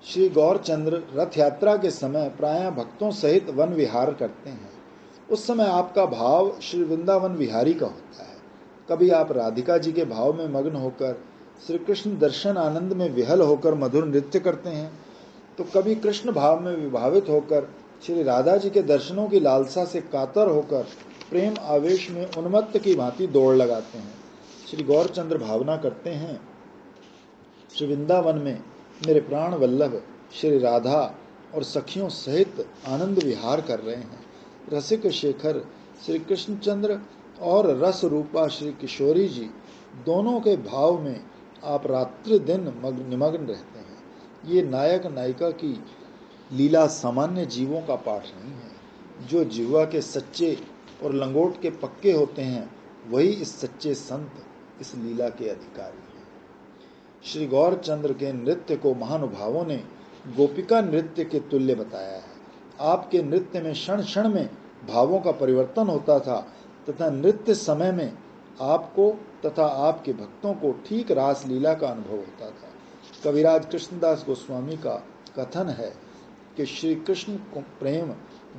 श्री गौरचंद्र रथ यात्रा के समय प्रायः भक्तों सहित वन विहार करते हैं। उस समय आपका भाव श्री वृंदावन विहारी का होता है। कभी आप राधिका जी के भाव में मग्न होकर श्री कृष्ण दर्शन आनंद में विहल होकर मधुर नृत्य करते हैं, तो कभी कृष्ण भाव में विभावित होकर श्री राधा जी के दर्शनों की लालसा से कातर होकर प्रेम आवेश में उन्मत्त की भांति दौड़ लगाते हैं। श्री गौरचंद्र भावना करते हैं, श्री वृंदावन में मेरे प्राण वल्लभ श्री राधा और सखियों सहित आनंद विहार कर रहे हैं। रसिक शेखर श्री कृष्णचंद्र और रस रूपा श्री किशोरी जी दोनों के भाव में आप रात्रि दिन निमग्न रहते हैं। ये नायक नायिका की लीला सामान्य जीवों का पाठ नहीं है। जो जिह्वा के सच्चे और लंगोट के पक्के होते हैं, वही इस सच्चे संत इस लीला के अधिकारी हैं। श्री गौरचंद्र के नृत्य को महानुभावों ने गोपिका नृत्य के तुल्य बताया है। आपके नृत्य में क्षण क्षण में भावों का परिवर्तन होता था तथा नृत्य समय में आपको तथा आपके भक्तों को ठीक रास लीला का अनुभव होता था। कविराज कृष्णदास गोस्वामी का कथन है कि श्री कृष्ण को प्रेम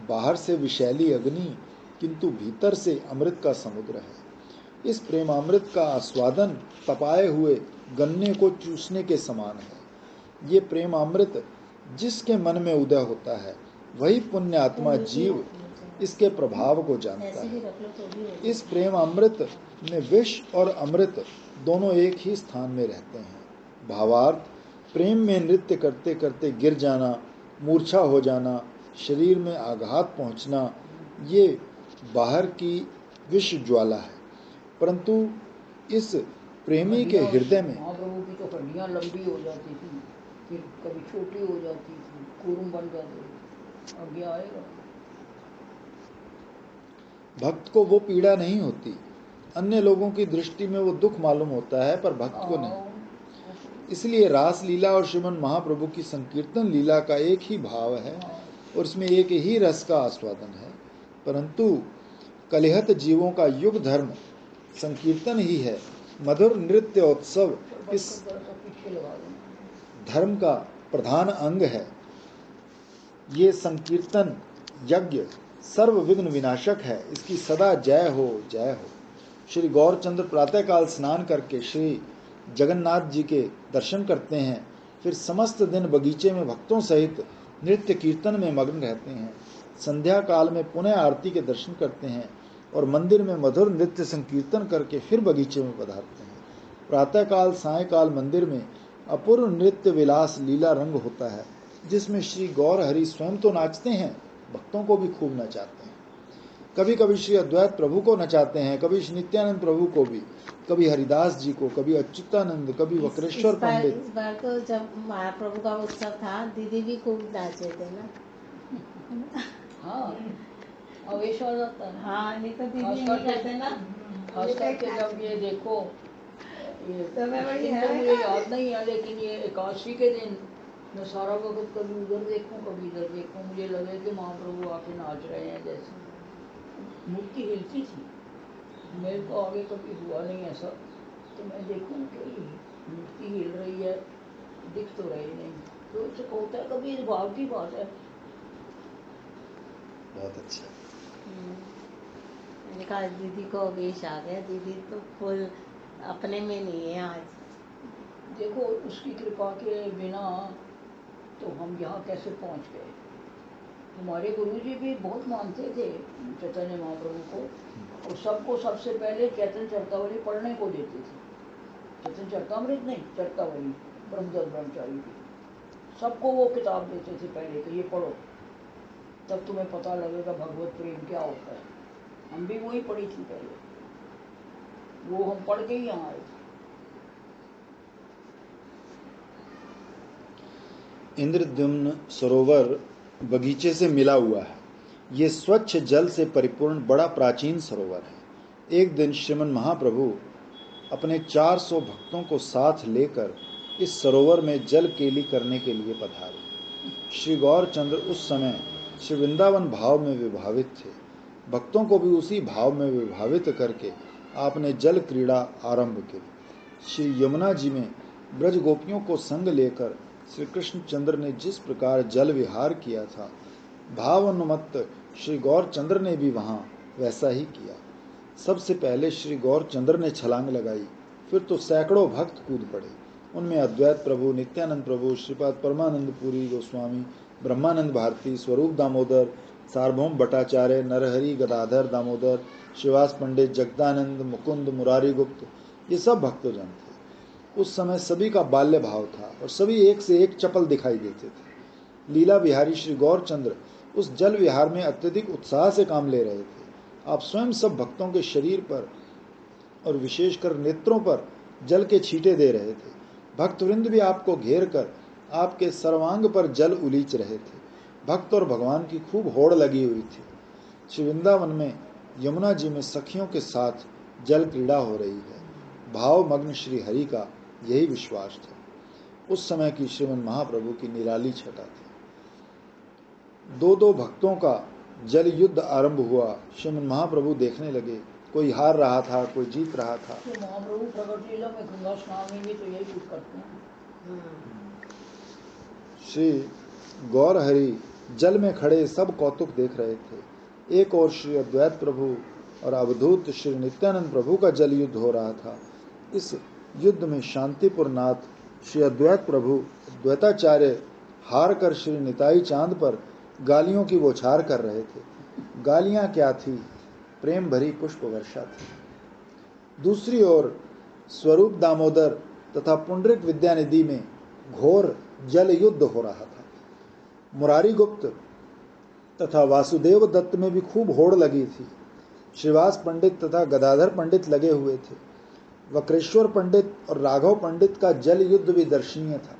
बाहर से विषैली अग्नि किंतु भीतर से अमृत का समुद्र है। इस प्रेमामृत का आस्वादन तपाए हुए गन्ने को चूसने के समान है। ये प्रेमामृत जिसके मन में उदय होता है, वही पुण्य आत्मा जीव इसके प्रभाव को जानता है। इस प्रेम अमृत में विष और अमृत दोनों एक ही स्थान में रहते हैं। भावार्थ, प्रेम में नृत्य करते करते गिर जाना, मूर्छा हो जाना, शरीर में आघात पहुंचना, ये बाहर की विष ज्वाला है, परंतु इस प्रेमी के हृदय में महाप्रभु की तो हड्डियां लंबी हो जाती थी, फिर कभी छोटी हो जाती थी, कुरुम बन जाते थे। अब ये आएगा। भक्त को वो पीड़ा नहीं होती, अन्य लोगों की दृष्टि में वो दुख मालूम होता है, पर भक्त को नहीं। इसलिए रास लीला और श्रीमन महाप्रभु की संकीर्तन लीला का एक ही भाव है और इसमें एक ही रस का आस्वादन है, परंतु कलिहत जीवों का युग धर्म संकीर्तन ही है। मधुर नृत्य उत्सव इस धर्म का प्रधान अंग है। ये संकीर्तन यज्ञ सर्व विघ्न विनाशक है, इसकी सदा जय हो जय हो। श्री गौरचंद्र प्रातःकाल स्नान करके श्री जगन्नाथ जी के दर्शन करते हैं, फिर समस्त दिन बगीचे में भक्तों सहित नृत्य कीर्तन में मग्न रहते हैं। संध्या काल में पुनः आरती के दर्शन करते हैं और मंदिर में मधुर नृत्य संकीर्तन करके फिर बगीचे में पधारते हैं। प्रातःकाल सायंकाल मंदिर में अपूर्व नृत्य विलास लीला रंग होता है, जिसमें श्री गौर हरि स्वयं तो नाचते हैं, भक्तों को भी खूब नचाते हैं। कभी कभी श्री अद्वैत प्रभु को नचाते हैं, कभी श्री नित्यानंद प्रभु को भी, कभी हरिदास जी को, कभी अच्युतानंद, कभी वक्रेश्वर पंडित। इस बार तो जब महाप्रभु का उत्सव था, दीदी भी खूब नाचे थे ना। हाँ, आवेश आ जाता है। हाँ, नहीं तो दीदी नहीं करते ना। खास करके जब ये देखो, ये तो मैं बड़ी दिन तो हैरान मुझे याद नहीं है, लेकिन ये एकादशी के दिन मैं सारा वक्त कभी उधर देखूं कभी इधर देखूं, मुझे लगे कि महाप्रभु आके नाच रहे हैं, जैसे मूर्ति हिलती थी। मेरे को आगे कभी हुआ नहीं ऐसा, तो मैं देखूं कि मूर्ति हिल रही है, दिख तो रही नहीं, तो ऐसा होता है कभी, इस भाव की बात है। बहुत अच्छा। मैंने कहा दीदी को अवेश आ गया, दीदी तो फुल अपने में नहीं है आज। देखो उसकी कृपा के बिना तो हम यहाँ कैसे पहुँच गए। हमारे गुरुजी भी बहुत मानते थे चैतन्य महाप्रभु को, और सबको सबसे पहले चैतन्य चरतावली पढ़ने को देते थे। चैतन्य चरतामृत नहीं, चरतावली ब्रह्मदत्त ब्रह्मचारी की, सबको वो किताब देते थे पहले कि ये पढ़ो, तब तुम्हें पता लगेगा भगवत प्रेम क्या होता है। हम भी वही पढ़ी थी पहले, वो हम पढ़ के ही यहाँ आए थे। इंद्रद्युम्न सरोवर बगीचे से मिला हुआ है। ये स्वच्छ जल से परिपूर्ण बड़ा प्राचीन सरोवर है। एक दिन श्रीमन महाप्रभु अपने 400 भक्तों को साथ लेकर इस सरोवर में जल केली करने के लिए पधारे। श्री गौरचंद्र उस समय श्री वृंदावन भाव में विभावित थे। भक्तों को भी उसी भाव में विभावित करके आपने जल क्रीड़ा आरंभ की। श्री यमुना जी में ब्रज गोपियों को संग लेकर श्री कृष्ण चंद्र ने जिस प्रकार जल विहार किया था, भावानुमत्त श्री गौरचंद्र ने भी वहां वैसा ही किया। सबसे पहले श्री गौरचंद्र ने छलांग लगाई, फिर तो सैकड़ों भक्त कूद पड़े। उनमें अद्वैत प्रभु, नित्यानंद प्रभु, श्रीपाद परमानंद पुरी गोस्वामी, ब्रह्मानंद भारती, स्वरूप दामोदर, सार्वभौम भट्टाचार्य, नरहरि गदाधर दामोदर, श्रीवास पंडित, जगदानंद, मुकुंद, मुरारी गुप्त, ये सब भक्तजन थे। उस समय सभी का बाल्य भाव था और सभी एक से एक चपल दिखाई देते थे। लीला बिहारी श्री गौरचंद्र उस जल विहार में अत्यधिक उत्साह से काम ले रहे थे। आप स्वयं सब भक्तों के शरीर पर और विशेषकर नेत्रों पर जल के छींटे दे रहे थे। भक्तवृंद भी आपको घेर कर आपके सर्वांग पर जल उलीच रहे थे। भक्त और भगवान की खूब होड़ लगी हुई थी। श्री वृंदावन में यमुना जी में सखियों के साथ जल क्रीड़ा हो रही है। भाव मग्न श्री हरि का यही विश्वास था। उस समय की श्रीमन महाप्रभु की निराली छटा थी। दो भक्तों का जल युद्ध आरंभ हुआ। श्रीमन महाप्रभु देखने लगे, कोई हार रहा था, कोई जीत रहा था। तो महाप्रभु प्रकट लीला में गंगा स्नान में भी तो यही कुछ करते हैं। श्री गौर हरि जल में खड़े सब कौतुक देख रहे थे। एक और श्री अद्वैत प्रभु और अवधूत श्री नित्यानंद प्रभु का जल युद्ध हो रहा था। इस युद्ध में शांतिपुर नाथ श्री अद्वैत प्रभु द्वैताचार्य हार कर श्री निताई चांद पर गालियों की बौछार कर रहे थे। गालियां क्या थी, प्रेम भरी पुष्प वर्षा थी। दूसरी ओर स्वरूप दामोदर तथा पुंडरिक विद्यानिधि में घोर जल युद्ध हो रहा था। मुरारी गुप्त तथा वासुदेव दत्त में भी खूब होड़ लगी थी। श्रीवास पंडित तथा गदाधर पंडित लगे हुए थे। वक्रेश्वर पंडित और राघव पंडित का जल युद्ध भी दर्शनीय था।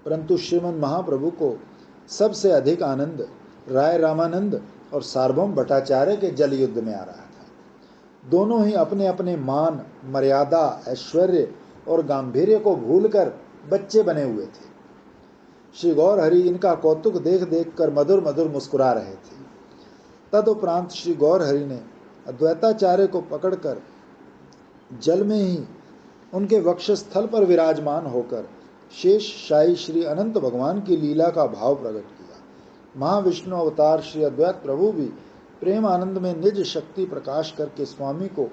परंतु श्रीमन महाप्रभु को सबसे अधिक आनंद राय रामानंद और सार्वभौम भट्टाचार्य के जल युद्ध में आ रहा था। दोनों ही अपने अपने मान, मर्यादा, ऐश्वर्य और गांधीर्य को भूलकर बच्चे बने हुए थे। श्री गौर हरि इनका कौतुक देख देख कर मधुर मधुर मुस्कुरा रहे थे। तदुपरांत श्री गौर हरि ने अद्वैताचार्य को पकड़कर जल में ही उनके वक्षस्थल पर विराजमान होकर शेष शाही श्री अनंत भगवान की लीला का भाव प्रकट किया। महाविष्णु अवतार श्री अद्वैत प्रभु भी प्रेम आनंद में निज शक्ति प्रकाश करके स्वामी को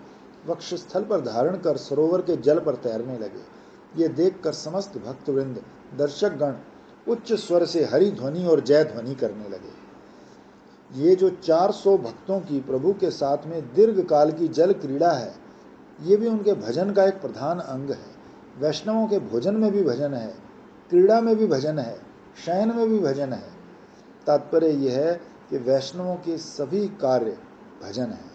वक्षस्थल पर धारण कर सरोवर के जल पर तैरने लगे। ये देखकर समस्त भक्तवृंद, दर्शक गण उच्च स्वर से हरि ध्वनि और जय ध्वनि करने लगे। ये जो 400 भक्तों की प्रभु के साथ में दीर्घ काल की जल क्रीड़ा है, ये भी उनके भजन का एक प्रधान अंग है। वैष्णवों के भोजन में भी भजन है, क्रीड़ा में भी भजन है, शयन में भी भजन है। तात्पर्य यह है कि वैष्णवों के सभी कार्य भजन है।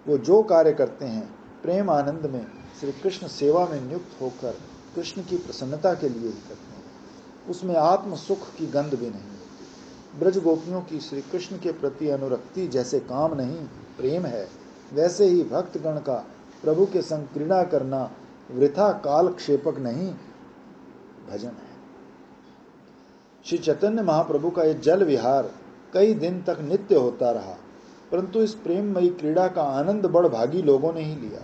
वो जो कार्य करते हैं प्रेम आनंद में श्री कृष्ण सेवा में नियुक्त होकर कृष्ण की प्रसन्नता के लिए ही करते हैं। उसमें आत्म सुख की गंध भी नहीं होती। ब्रज गोपियों की श्री कृष्ण के प्रति अनुरक्ति जैसे काम नहीं प्रेम है, वैसे ही भक्तगण का प्रभु के संग क्रीड़ा करना वृथा कालक्षेपक नहीं भजन है। श्री चैतन्य महाप्रभु का यह जल विहार कई दिन तक नित्य होता रहा, परंतु इस प्रेममयी क्रीड़ा का आनंद बड़भागी लोगों ने ही लिया,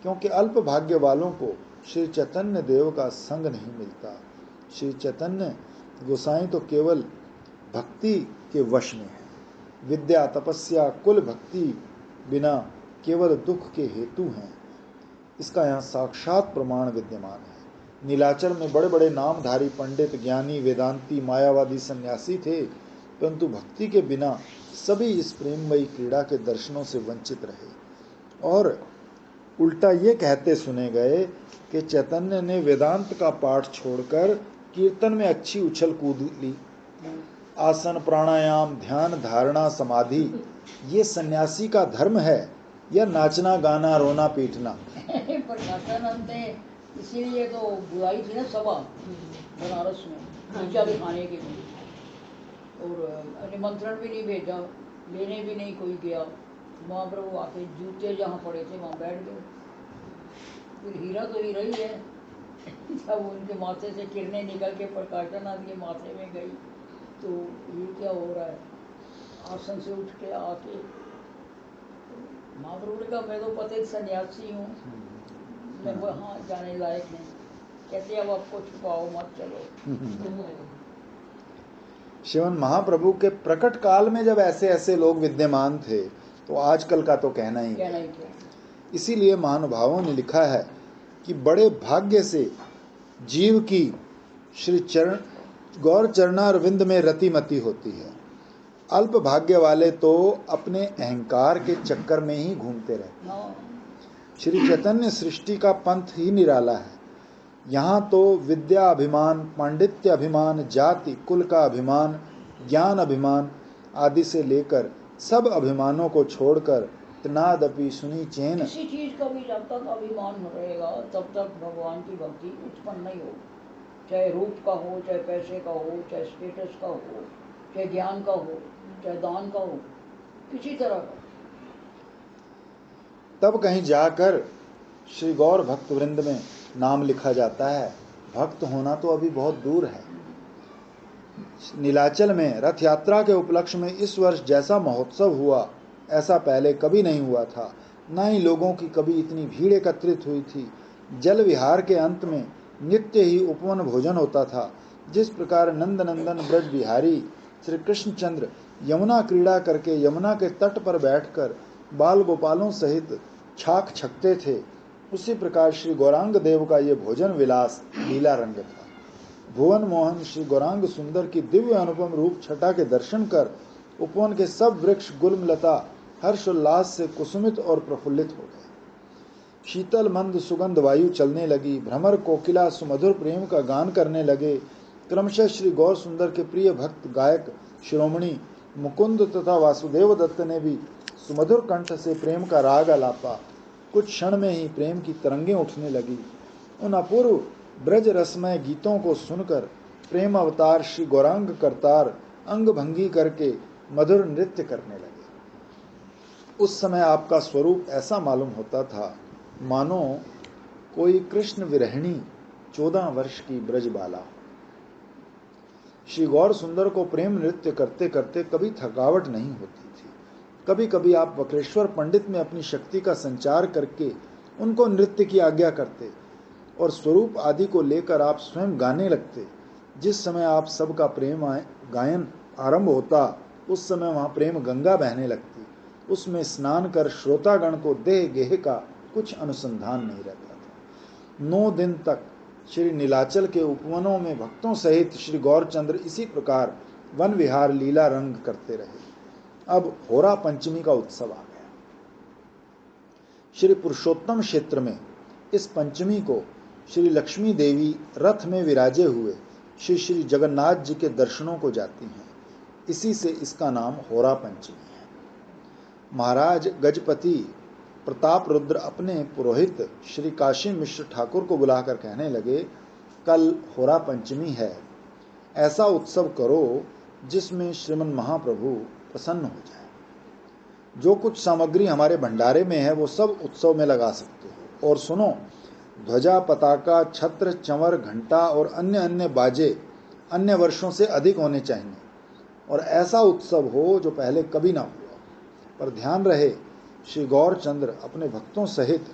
क्योंकि अल्प भाग्य वालों को श्री चैतन्य देव का संग नहीं मिलता। श्री चैतन्य गोसाई तो केवल भक्ति के वश में है। विद्या, तपस्या, कुल भक्ति बिना केवल दुख के हेतु हैं। इसका यहाँ साक्षात प्रमाण विद्यमान है। नीलाचल में बड़े बड़े नामधारी पंडित, ज्ञानी, वेदांती, मायावादी सन्यासी थे, परंतु भक्ति के बिना सभी इस प्रेममयी क्रीड़ा के दर्शनों से वंचित रहे और उल्टा ये कहते सुने गए कि चैतन्य ने वेदांत का पाठ छोड़कर कीर्तन में अच्छी उछल कूद ली। आसन, प्राणायाम, ध्यान, धारणा, समाधि ये सन्यासी का धर्म है या नाचना, गाना, रोना, पीटना? पर नाथानंद ने इसीलिए तो बुलाई थी ना सभा बनारस में, पूजा दिखाने के लिए, और निमंत्रण भी नहीं भेजा, लेने भी नहीं कोई गया। महाप्रभु आके जूते जहाँ पड़े थे वहाँ बैठ गए। फिर हीरा तो हीरा ही है। जब उनके माथे से किरणें निकल के प्रकाशनाथ के माथे में गई तो ये क्या हो रहा है। आसन से उठ के आके महाप्रभु ने कहा मैं तो पतित सन्यासी हूँ, मैं वहाँ जाने लायक नहीं। कहते अब आपको छुपाओ मत, चलो। श्रीमन महाप्रभु के प्रकट काल में जब ऐसे ऐसे लोग विद्यमान थे तो आजकल का तो कहना ही क्या। इसीलिए महानुभावों ने लिखा है कि बड़े भाग्य से जीव की श्री चरण गौर चरणारविंद में रतिमती होती है। अल्प भाग्य वाले तो अपने अहंकार के चक्कर में ही घूमते रहते। श्री चैतन्य सृष्टि का पंथ ही निराला है। यहाँ तो विद्या अभिमान, पांडित्य अभिमान, जाति कुल का अभिमान, ज्ञान अभिमान आदि से लेकर सब अभिमानों को छोड़कर तनादपि सुनी चैन, किसी चीज का भी जब तक अभिमान रहेगा तब तक भगवान की भक्ति उत्पन्न नहीं हो। चाहे रूप का हो, चाहे पैसे का हो, चाहे स्टेटस का हो, चाहे ज्ञान का हो, चाहे दान का हो, किसी तरह का। तब कहीं जाकर श्री गौर भक्त वृंद में नाम लिखा जाता है। भक्त होना तो अभी बहुत दूर है। नीलाचल में रथ यात्रा के उपलक्ष्य में इस वर्ष जैसा महोत्सव हुआ ऐसा पहले कभी नहीं हुआ था। न ही लोगों की कभी इतनी भीड़ एकत्रित हुई थी। जल विहार के अंत में नित्य ही उपवन भोजन होता था। जिस प्रकार नंद नंदन ब्रज बिहारी श्री कृष्णचंद्र यमुना क्रीड़ा करके यमुना के तट पर बैठकर बाल गोपालों सहित छाक छकते थे, उसी प्रकार श्री गौरांग देव का ये भोजन विलास लीला रंग था। भुवन मोहन श्री गौरांग सुंदर की दिव्य अनुपम रूप छटा के दर्शन कर उपवन के सब वृक्ष गुल्मलता हर्षोल्लास से कुसुमित और प्रफुल्लित हो गए। शीतल मंद सुगंध वायु चलने लगी। भ्रमर कोकिला सुमधुर प्रेम का गान करने लगे। क्रमशः श्री गौर सुंदर के प्रिय भक्त गायक शिरोमणि मुकुंद तथा वासुदेव दत्त ने भी सुमधुर कंठ से प्रेम का राग आलापा। कुछ क्षण में ही प्रेम की तरंगें उठने लगी। उन अपूर्व ब्रज रसमय गीतों को सुनकर प्रेम अवतार श्री गौरांग करतार अंग भंगी करके मधुर नृत्य करने लगे। उस समय आपका स्वरूप ऐसा मालूम होता था मानो कोई कृष्ण विरहिणी 14 वर्ष की ब्रजबाला। श्री गौर सुंदर को प्रेम नृत्य करते करते कभी थकावट नहीं होती थी। कभी कभी आप वक्रेश्वर पंडित में अपनी शक्ति का संचार करके उनको नृत्य की आज्ञा करते और स्वरूप आदि को लेकर आप स्वयं गाने लगते। जिस समय आप सबका प्रेम गायन आरंभ होता उस समय वहां प्रेम गंगा बहने लगती। उसमें स्नान कर श्रोतागण को देह गेह का कुछ अनुसंधान नहीं रहता था। 9 दिन तक श्री नीलाचल के उपवनों में भक्तों सहित श्री गौरचंद्र इसी प्रकार वन विहार लीला रंग करते रहे। अब होरा पंचमी का उत्सव आ गया। श्री पुरुषोत्तम क्षेत्र में इस पंचमी को श्री लक्ष्मी देवी रथ में विराजे हुए श्री श्री जगन्नाथ जी के दर्शनों को जाती हैं। इसी से इसका नाम होरा पंचमी है। महाराज गजपति प्रताप रुद्र अपने पुरोहित श्री काशी मिश्र ठाकुर को बुलाकर कहने लगे, कल होरा पंचमी है, ऐसा उत्सव करो जिसमें श्रीमन महाप्रभु प्रसन्न हो जाए। जो कुछ सामग्री हमारे भंडारे में है वो सब उत्सव में लगा सकते हो। और सुनो, ध्वजा पताका छत्र चंवर घंटा और अन्य अन्य बाजे अन्य वर्षों से अधिक होने चाहिए और ऐसा उत्सव हो जो पहले कभी ना हुआ। पर ध्यान रहे श्री गौरचंद्र अपने भक्तों सहित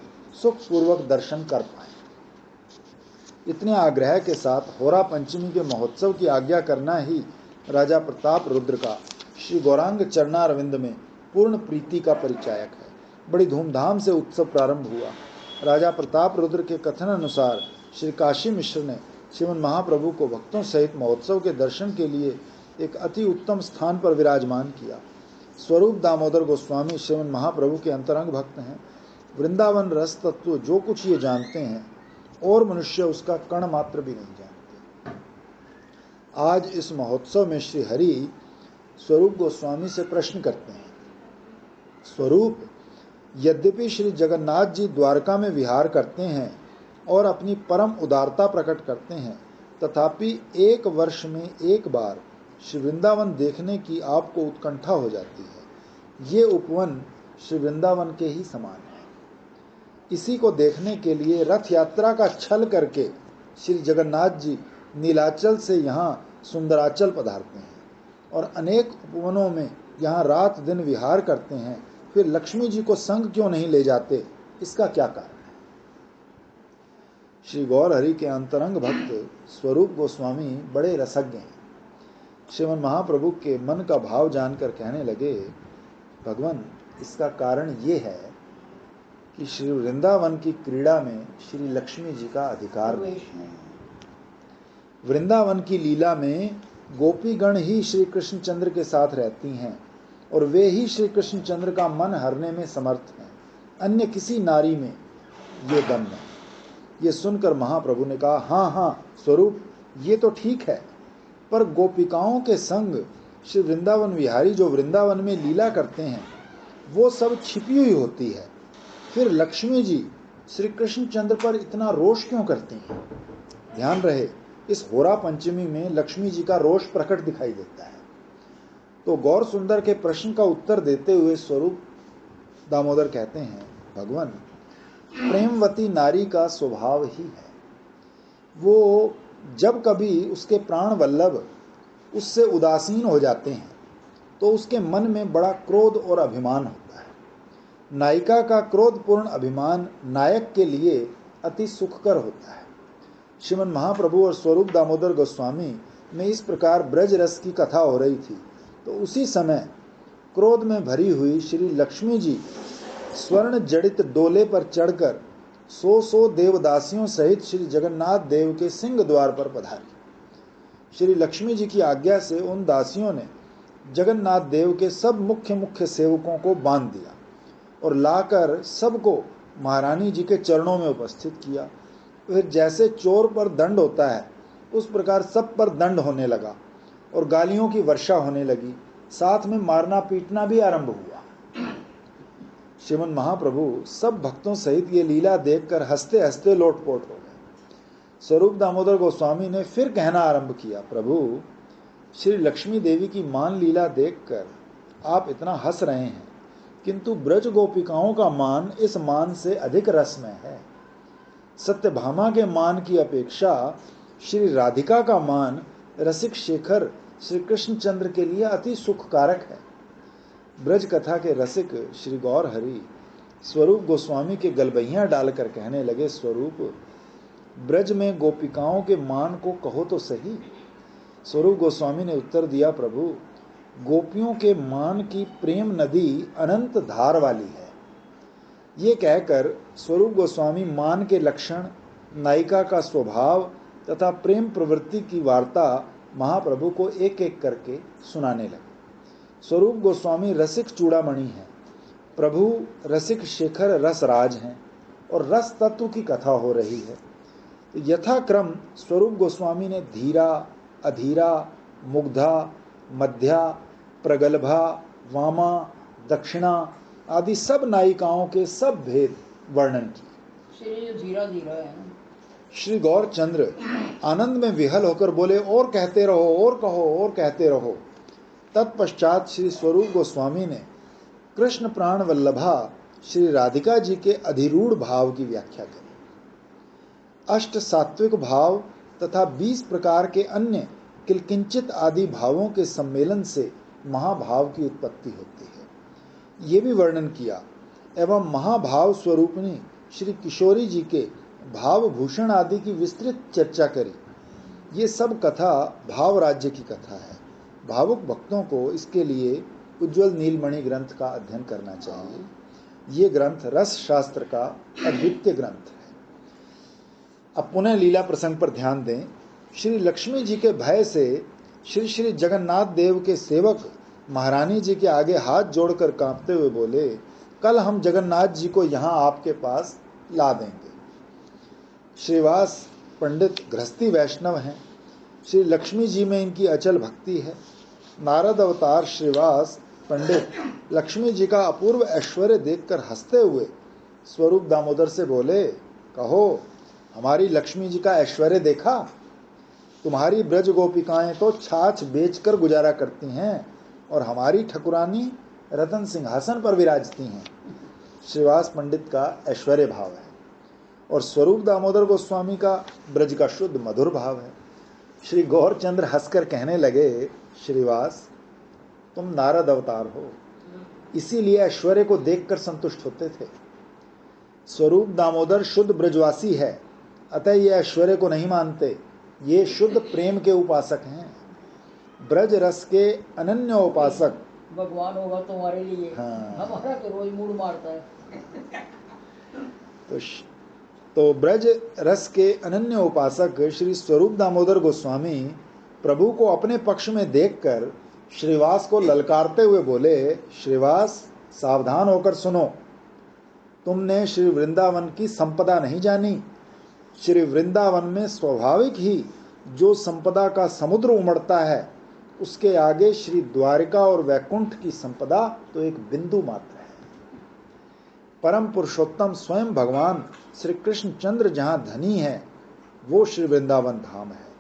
सुखपूर्वक दर्शन कर पाए। इतने आग्रह के साथ होरा पंचमी के महोत्सव की आज्ञा करना ही राजा प्रताप रुद्र का श्री गौरांग चरणारविंद में पूर्ण प्रीति का परिचायक है। बड़ी धूमधाम से उत्सव प्रारंभ हुआ। राजा प्रताप रुद्र के कथन अनुसार श्री काशी मिश्र ने श्रीमन महाप्रभु को भक्तों सहित महोत्सव के दर्शन के लिए एक अति उत्तम स्थान पर विराजमान किया। स्वरूप दामोदर गोस्वामी श्रीमन महाप्रभु के अंतरंग भक्त हैं। वृंदावन रस तत्व जो कुछ ये जानते हैं और मनुष्य उसका कण मात्र भी नहीं जानते। आज इस महोत्सव में श्री हरि स्वरूप गोस्वामी से प्रश्न करते हैं, स्वरूप, यद्यपि श्री जगन्नाथ जी द्वारका में विहार करते हैं और अपनी परम उदारता प्रकट करते हैं, तथापि 1 वर्ष में एक बार श्री वृंदावन देखने की आपको उत्कंठा हो जाती है। ये उपवन श्री वृंदावन के ही समान है। इसी को देखने के लिए रथ यात्रा का छल करके श्री जगन्नाथ जी नीलाचल से यहाँ सुंदराचल पधारते हैं और अनेक उपवनों में यहाँ रात दिन विहार करते हैं। फिर लक्ष्मी जी को संग क्यों नहीं ले जाते, इसका क्या कारण है? श्री गौर हरि के अंतरंग भक्त स्वरूप गोस्वामी बड़े रसज्ञ हैं। श्रीमन महाप्रभु के मन का भाव जानकर कहने लगे, भगवान, इसका कारण ये है कि श्री वृंदावन की क्रीड़ा में श्री लक्ष्मी जी का अधिकार नहीं है। वृंदावन की लीला में गोपीगण ही श्री कृष्णचंद्र के साथ रहती हैं और वे ही श्री कृष्णचंद्र का मन हरने में समर्थ हैं। अन्य किसी नारी में ये दम नहीं। ये सुनकर महाप्रभु ने कहा, हाँ हाँ स्वरूप, ये तो ठीक है, पर गोपिकाओं के संग श्री वृंदावन विहारी जो वृंदावन में लीला करते हैं वो सब छिपी हुई होती है। फिर लक्ष्मी जी श्री कृष्णचंद्र पर इतना रोष क्यों करती हैं? ध्यान रहे, इस होरा पंचमी में लक्ष्मी जी का रोष प्रकट दिखाई देता है। तो गौर सुंदर के प्रश्न का उत्तर देते हुए स्वरूप दामोदर कहते हैं, भगवान, प्रेमवती नारी का स्वभाव ही है, वो जब कभी उसके प्राण वल्लभ उससे उदासीन हो जाते हैं तो उसके मन में बड़ा क्रोध और अभिमान होता है। नायिका का क्रोधपूर्ण अभिमान नायक के लिए अति सुखकर होता है। श्रीमन महाप्रभु और स्वरूप दामोदर गोस्वामी में इस प्रकार ब्रज रस की कथा हो रही थी, तो उसी समय क्रोध में भरी हुई श्री लक्ष्मी जी स्वर्ण जड़ित डोले पर चढ़कर 100 देवदासियों सहित श्री जगन्नाथ देव के सिंह द्वार पर पधारी। श्री लक्ष्मी जी की आज्ञा से उन दासियों ने जगन्नाथ देव के सब मुख्य मुख्य सेवकों को बांध दिया और लाकर सबको महारानी जी के चरणों में उपस्थित किया। फिर जैसे चोर पर दंड होता है उस प्रकार सब पर दंड होने लगा और गालियों की वर्षा होने लगी, साथ में मारना पीटना भी आरंभ हुआ। श्रीमन महाप्रभु सब भक्तों सहित ये लीला देखकर हंसते हंसते लोटपोट हो गए। स्वरूप दामोदर गोस्वामी ने फिर कहना आरंभ किया, प्रभु, श्री लक्ष्मी देवी की मान लीला देखकर आप इतना हंस रहे हैं, किंतु ब्रज गोपिकाओं का मान इस मान से अधिक रसमय है। सत्यभामा के मान की अपेक्षा श्री राधिका का मान रसिक शेखर श्री कृष्णचंद्र के लिए अति सुखकारक है। ब्रज कथा के रसिक श्री गौर हरि स्वरूप गोस्वामी के गलबहियां डालकर कहने लगे, स्वरूप, ब्रज में गोपिकाओं के मान को कहो तो सही। स्वरूप गोस्वामी ने उत्तर दिया, प्रभु, गोपियों के मान की प्रेम नदी अनंत धार वाली है। ये कहकर स्वरूप गोस्वामी मान के लक्षण, नायिका का स्वभाव तथा प्रेम प्रवृत्ति की वार्ता महाप्रभु को एक एक करके सुनाने लगे। स्वरूप गोस्वामी रसिक चूड़ामणि हैं, प्रभु रसिक शेखर रसराज हैं और रस तत्व की कथा हो रही है। यथाक्रम स्वरूप गोस्वामी ने धीरा, अधीरा, मुग्धा, मध्या, प्रगल्भा, वामा, दक्षिणा आदि सब नायिकाओं के सब भेद वर्णन किए। धीरा धीरा है ना। श्री गौरचंद्र आनंद में विहल होकर बोले, और कहते रहो, और कहो, और कहते रहो। तत्पश्चात श्री स्वरूप गोस्वामी ने कृष्ण प्राण वल्लभा श्री राधिका जी के अधिरूढ़ भाव की व्याख्या करी। अष्ट सात्विक भाव तथा 20 प्रकार के अन्य किलकिंचित आदि भावों के सम्मेलन से महाभाव की उत्पत्ति होती है, ये भी वर्णन किया एवं महाभाव स्वरूपिणी श्री किशोरी जी के भाव भूषण आदि की विस्तृत चर्चा करी। ये सब कथा भाव राज्य की कथा है। भावुक भक्तों को इसके लिए उज्ज्वल नीलमणि ग्रंथ का अध्ययन करना चाहिए। ये ग्रंथ रस शास्त्र का अद्वितीय ग्रंथ है। अब पुनः लीला प्रसंग पर ध्यान दें। श्री लक्ष्मी जी के भय से श्री श्री जगन्नाथ देव के सेवक महारानी जी के आगे हाथ जोड़कर कांपते हुए बोले, कल हम जगन्नाथ जी को यहाँ आपके पास ला देंगे। श्रीवास पंडित गृहस्थी वैष्णव हैं। श्री लक्ष्मी जी में इनकी अचल भक्ति है। नारद अवतार श्रीवास पंडित लक्ष्मी जी का अपूर्व ऐश्वर्य देखकर हंसते हुए स्वरूप दामोदर से बोले, कहो, हमारी लक्ष्मी जी का ऐश्वर्य देखा? तुम्हारी ब्रज गोपिकाएं तो छाछ बेचकर गुजारा करती हैं और हमारी ठकुरानी रतन सिंहासन पर विराजती हैं। श्रीवास पंडित का ऐश्वर्य भाव है और स्वरूप दामोदर गोस्वामी का ब्रज का शुद्ध मधुर भाव है। श्री गौरचंद्र हंसकर कहने लगे, श्रीवास, तुम नारद अवतार हो, इसीलिए ऐश्वर्य को देखकर संतुष्ट होते थे। स्वरूप दामोदर शुद्ध ब्रजवासी है, अतः ये ऐश्वर्य को नहीं मानते। ये शुद्ध प्रेम के उपासक हैं, ब्रज रस के अनन्य उपासक। भगवान होगा तुम्हारे लिए। हाँ। हमारा तो रोज मूड मारता है। तो ब्रज रस के अनन्य उपासक श्री स्वरूप दामोदर गोस्वामी प्रभु को अपने पक्ष में देखकर श्रीवास को ललकारते हुए बोले, श्रीवास, सावधान होकर सुनो। तुमने श्री वृंदावन की संपदा नहीं जानी। श्री वृंदावन में स्वाभाविक ही जो संपदा का समुद्र उमड़ता है, उसके आगे श्री द्वारिका और वैकुंठ की संपदा तो एक बिंदु मात्र है। परम पुरुषोत्तम स्वयं भगवान श्री कृष्ण चंद्र जहाँ धनी है, वो श्री वृंदावन धाम है।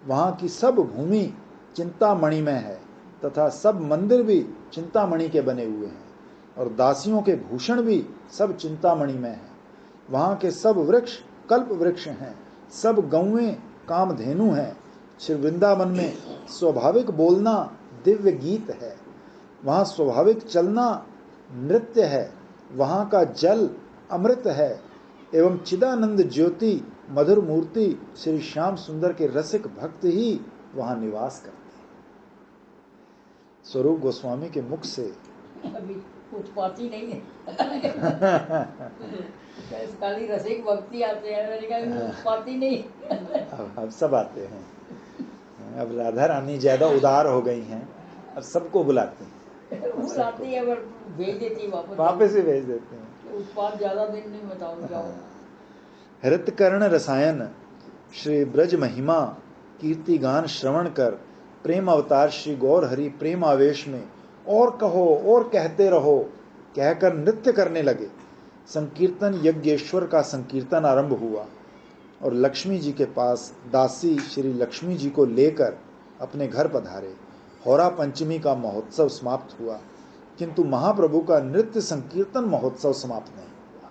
वहाँ की सब भूमि चिंतामणि में है तथा सब मंदिर भी चिंतामणि के बने हुए हैं और दासियों के भूषण भी सब चिंतामणि में है। वहाँ के सब वृक्ष कल्प वृक्ष हैं, सब गौएं कामधेनु हैं। श्री वृंदावन में स्वाभाविक बोलना दिव्य गीत है। वहाँ स्वाभाविक चलना नृत्य है। वहाँ का जल अमृत है एवं चिदानंद ज्योति मधुर मूर्ति श्री श्याम सुंदर के रसिक भक्त ही वहाँ निवास करते हैं। स्वरूप गोस्वामी के मुख से अभी उत्पाती नहीं है। खाली रसिक भक्ति आते हैं, मैंने कहा उत्पाती नहीं। अब सब आते हैं। अब राधा रानी ज्यादा उदार हो गई हैं, अब सबको बुलाती हैं। बुलाती है पर भेज देती है वापस। वापस ही भेज देते हैं। उत्पाद ज्यादा दिन नहीं बताओ जाओ। हृतकर्ण रसायन श्री ब्रज महिमा कीर्ति गान श्रवण कर प्रेम अवतार श्री गौर हरि प्रेम आवेश में और कहो और कहते रहो कहकर नृत्य करने लगे। संकीर्तन यज्ञेश्वर का संकीर्तन आरंभ हुआ और लक्ष्मी जी के पास दासी श्री लक्ष्मी जी को लेकर अपने घर पधारे। होरा पंचमी का महोत्सव समाप्त हुआ, किंतु महाप्रभु का नृत्य संकीर्तन महोत्सव समाप्त नहीं हुआ।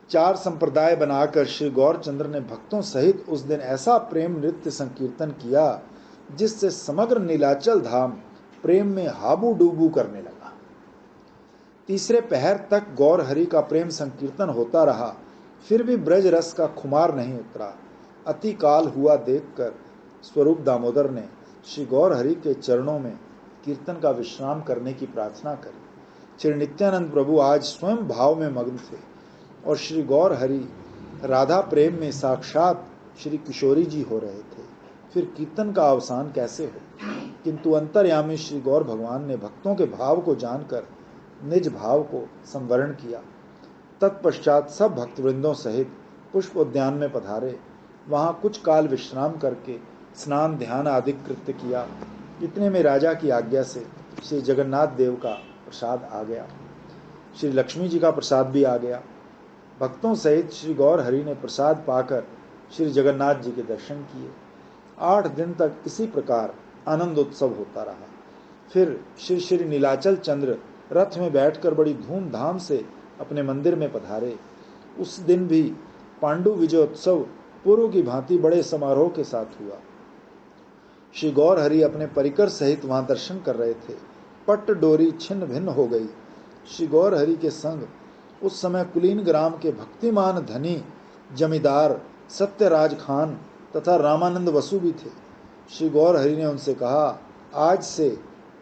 4 संप्रदाय बनाकर श्री गौरचंद्र ने भक्तों सहित उस दिन ऐसा प्रेम नृत्य संकीर्तन किया जिससे समग्र नीलाचल धाम प्रेम में हाबू डूबू करने लगा। तीसरे पहर तक गौर हरि का प्रेम संकीर्तन होता रहा, फिर भी ब्रज रस का खुमार नहीं उतरा। अति काल हुआ देखकर स्वरूप दामोदर ने श्री गौर हरि के चरणों में कीर्तन का विश्राम करने की प्रार्थना करी। श्री नित्यानंद प्रभु आज स्वयं भाव में मग्न थे और श्री गौर हरि राधा प्रेम में साक्षात श्री किशोरी जी हो रहे थे। फिर कीर्तन का अवसान कैसे हो? किंतु अंतर्यामी श्री गौर भगवान ने भक्तों के भाव को जानकर निज भाव को संवरण किया। तत्पश्चात सब भक्तवृंदों सहित पुष्प उद्यान में पधारे। वहां कुछ काल विश्राम करके स्नान ध्यान आदि कृत्य किया। इतने में राजा की आज्ञा से श्री जगन्नाथ देव का प्रसाद आ गया, श्री लक्ष्मी जी का प्रसाद भी आ गया। भक्तों सहित श्री गौर हरि ने प्रसाद पाकर श्री जगन्नाथ जी के दर्शन किए। 8 दिन तक इसी प्रकार आनंद उत्सव होता रहा। फिर श्री श्री नीलाचल चंद्र रथ में बैठकर बड़ी धूमधाम से अपने मंदिर में पधारे। उस दिन भी पांडु विजयोत्सव पूर्व की भांति बड़े समारोह के साथ हुआ। श्री गौर हरि अपने परिकर सहित वहां दर्शन कर रहे थे। पट्ट डोरी छिन्न भिन्न हो गई। श्री गौर हरि के संग उस समय कुलीन ग्राम के भक्तिमान धनी जमींदार सत्यराज खान तथा रामानंद वसु भी थे। श्री गौर हरि ने उनसे कहा, आज से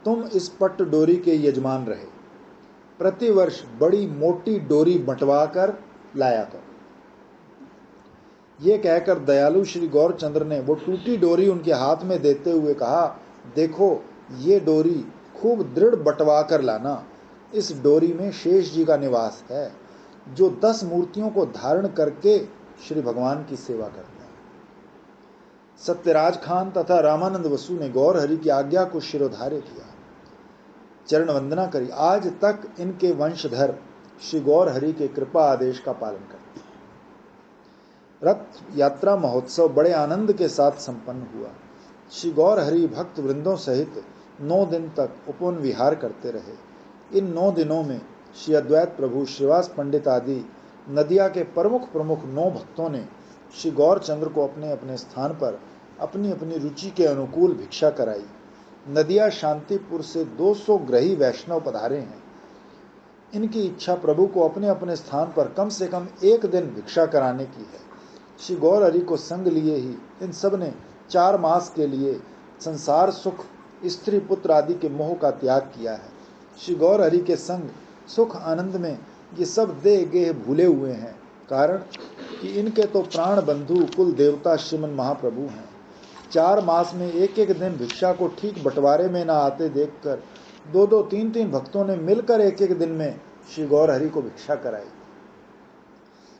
तुम इस पट्ट डोरी के यजमान रहे। प्रतिवर्ष बड़ी मोटी डोरी बंटवा कर लाया करो। ये कहकर दयालु श्री गौरचंद्र ने वो टूटी डोरी उनके हाथ में देते हुए कहा, देखो ये डोरी खूब दृढ़ बंटवा कर लाना। इस डोरी में शेष जी का निवास है, जो 10 मूर्तियों को धारण करके श्री भगवान की सेवा करते हैं। सत्यराज खान तथा रामानंद वसु ने गौर हरि की आज्ञा को शिरोधार्य किया, चरण वंदना करी। आज तक इनके वंशधर श्री गौर हरि के कृपा आदेश का पालन करते हैं। रथ यात्रा महोत्सव बड़े आनंद के साथ संपन्न हुआ। श्री गौर हरि भक्त वृंदों सहित 9 दिन तक उपवन विहार करते रहे। इन 9 दिनों में श्री अद्वैत प्रभु, श्रीवास पंडित आदि नदिया के प्रमुख 9 भक्तों ने श्री गौरचंद्र को अपने अपने स्थान पर अपनी अपनी रुचि के अनुकूल भिक्षा कराई। नदिया शांतिपुर से 200 ग्रही वैष्णव पधारे हैं। इनकी इच्छा प्रभु को अपने अपने स्थान पर कम से कम 1 दिन भिक्षा कराने की है। श्री गौर हरि को संग लिए ही इन सब ने 4 मास के लिए संसार सुख, स्त्री पुत्र आदि के मोह का त्याग किया है। श्री गौर हरि के संग सुख आनंद में ये सब देह गेह भूले हुए हैं, कारण कि इनके तो प्राण बंधु कुल देवता श्रीमन महाप्रभु हैं। 4 मास में 1 दिन भिक्षा को ठीक बंटवारे में न आते देखकर 2 3 भक्तों ने मिलकर 1 दिन में श्री गौर हरि को भिक्षा कराई।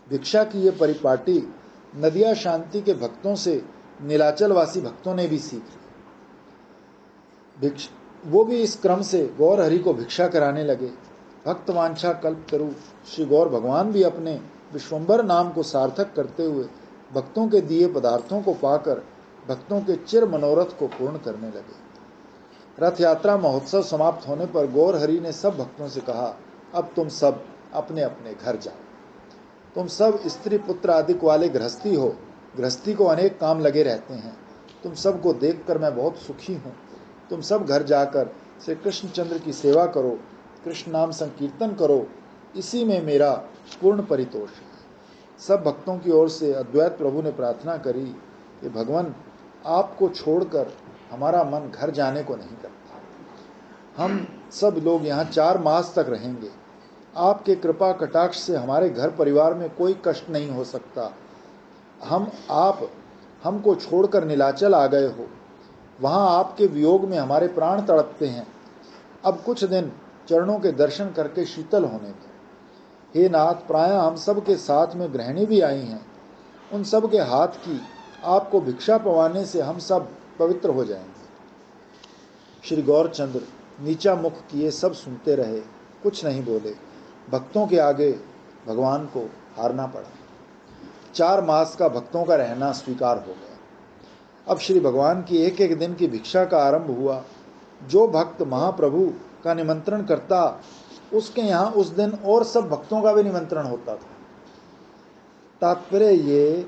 भिक्षा की ये परिपाटी नदिया शांति के भक्तों से नीलाचलवासी भक्तों ने भी सीख ली। वो भी इस क्रम से गौर हरि को भिक्षा कराने लगे। भक्त वांछा कल्प तरु श्री गौर भगवान भी अपने विश्वंभर नाम को सार्थक करते हुए भक्तों के दिए पदार्थों को पाकर भक्तों के चिर मनोरथ को पूर्ण करने लगे। रथ यात्रा महोत्सव समाप्त होने पर गौर हरि ने सब भक्तों से कहा, अब तुम सब अपने अपने घर जाओ। तुम सब स्त्री पुत्र आदि वाले गृहस्थी हो, गृहस्थी को अनेक काम लगे रहते हैं। तुम सब को देखकर मैं बहुत सुखी हूँ। तुम सब घर जाकर श्री कृष्णचंद्र की सेवा करो, कृष्ण नाम संकीर्तन करो, इसी में मेरा पूर्ण परितोष है। सब भक्तों की ओर से अद्वैत प्रभु ने प्रार्थना करी कि भगवान, आपको छोड़कर हमारा मन घर जाने को नहीं करता। हम सब लोग यहाँ 4 मास तक रहेंगे। आपके कृपा कटाक्ष से हमारे घर परिवार में कोई कष्ट नहीं हो सकता। आप हमको छोड़कर नीलाचल आ गए हो, वहाँ आपके वियोग में हमारे प्राण तड़पते हैं। अब कुछ दिन चरणों के दर्शन करके शीतल होने दो। हे नाथ, प्राय हम सब के साथ में गृहिणी भी आई हैं, उन सब के हाथ की आपको भिक्षा पवाने से हम सब पवित्र हो जाएंगे। श्री गौरचंद्र नीचा मुख किए सब सुनते रहे, कुछ नहीं बोले। भक्तों के आगे भगवान को हारना पड़ा। 4 मास का भक्तों का रहना स्वीकार हो गया। अब श्री भगवान की एक एक दिन की भिक्षा का आरंभ हुआ। जो भक्त महाप्रभु का निमंत्रण करता, उसके यहाँ उस दिन और सब भक्तों का भी निमंत्रण होता था। तात्पर्य ये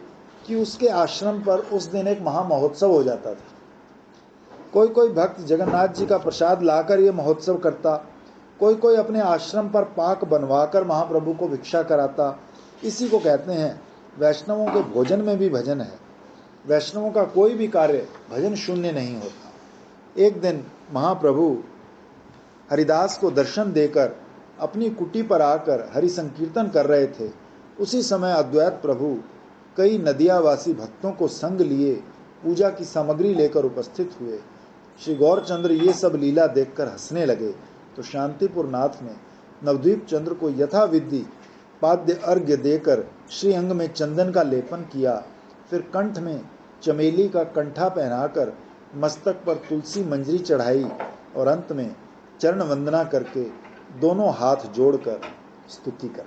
कि उसके आश्रम पर उस दिन एक महामहोत्सव हो जाता था। कोई कोई भक्त जगन्नाथ जी का प्रसाद लाकर ये महोत्सव करता, कोई कोई अपने आश्रम पर पाक बनवाकर महाप्रभु को भिक्षा कराता। इसी को कहते हैं वैष्णवों के भोजन में भी भजन है। वैष्णवों का कोई भी कार्य भजन शून्य नहीं होता। एक दिन महाप्रभु हरिदास को दर्शन देकर अपनी कुटी पर आकर हरि संकीर्तन कर रहे थे। उसी समय अद्वैत प्रभु कई नदियावासी भक्तों को संग लिए पूजा की सामग्री लेकर उपस्थित हुए। श्री गौरचंद्र ये सब लीला देखकर हंसने लगे तो शांतिपुर नाथ ने नवद्वीप चंद्र को यथाविधि पाद्य अर्घ्य देकर श्रीअंग में चंदन का लेपन किया। फिर कंठ में चमेली का कंठा पहनाकर मस्तक पर तुलसी मंजरी चढ़ाई और अंत में चरण वंदना करके दोनों हाथ जोड़कर स्तुति कर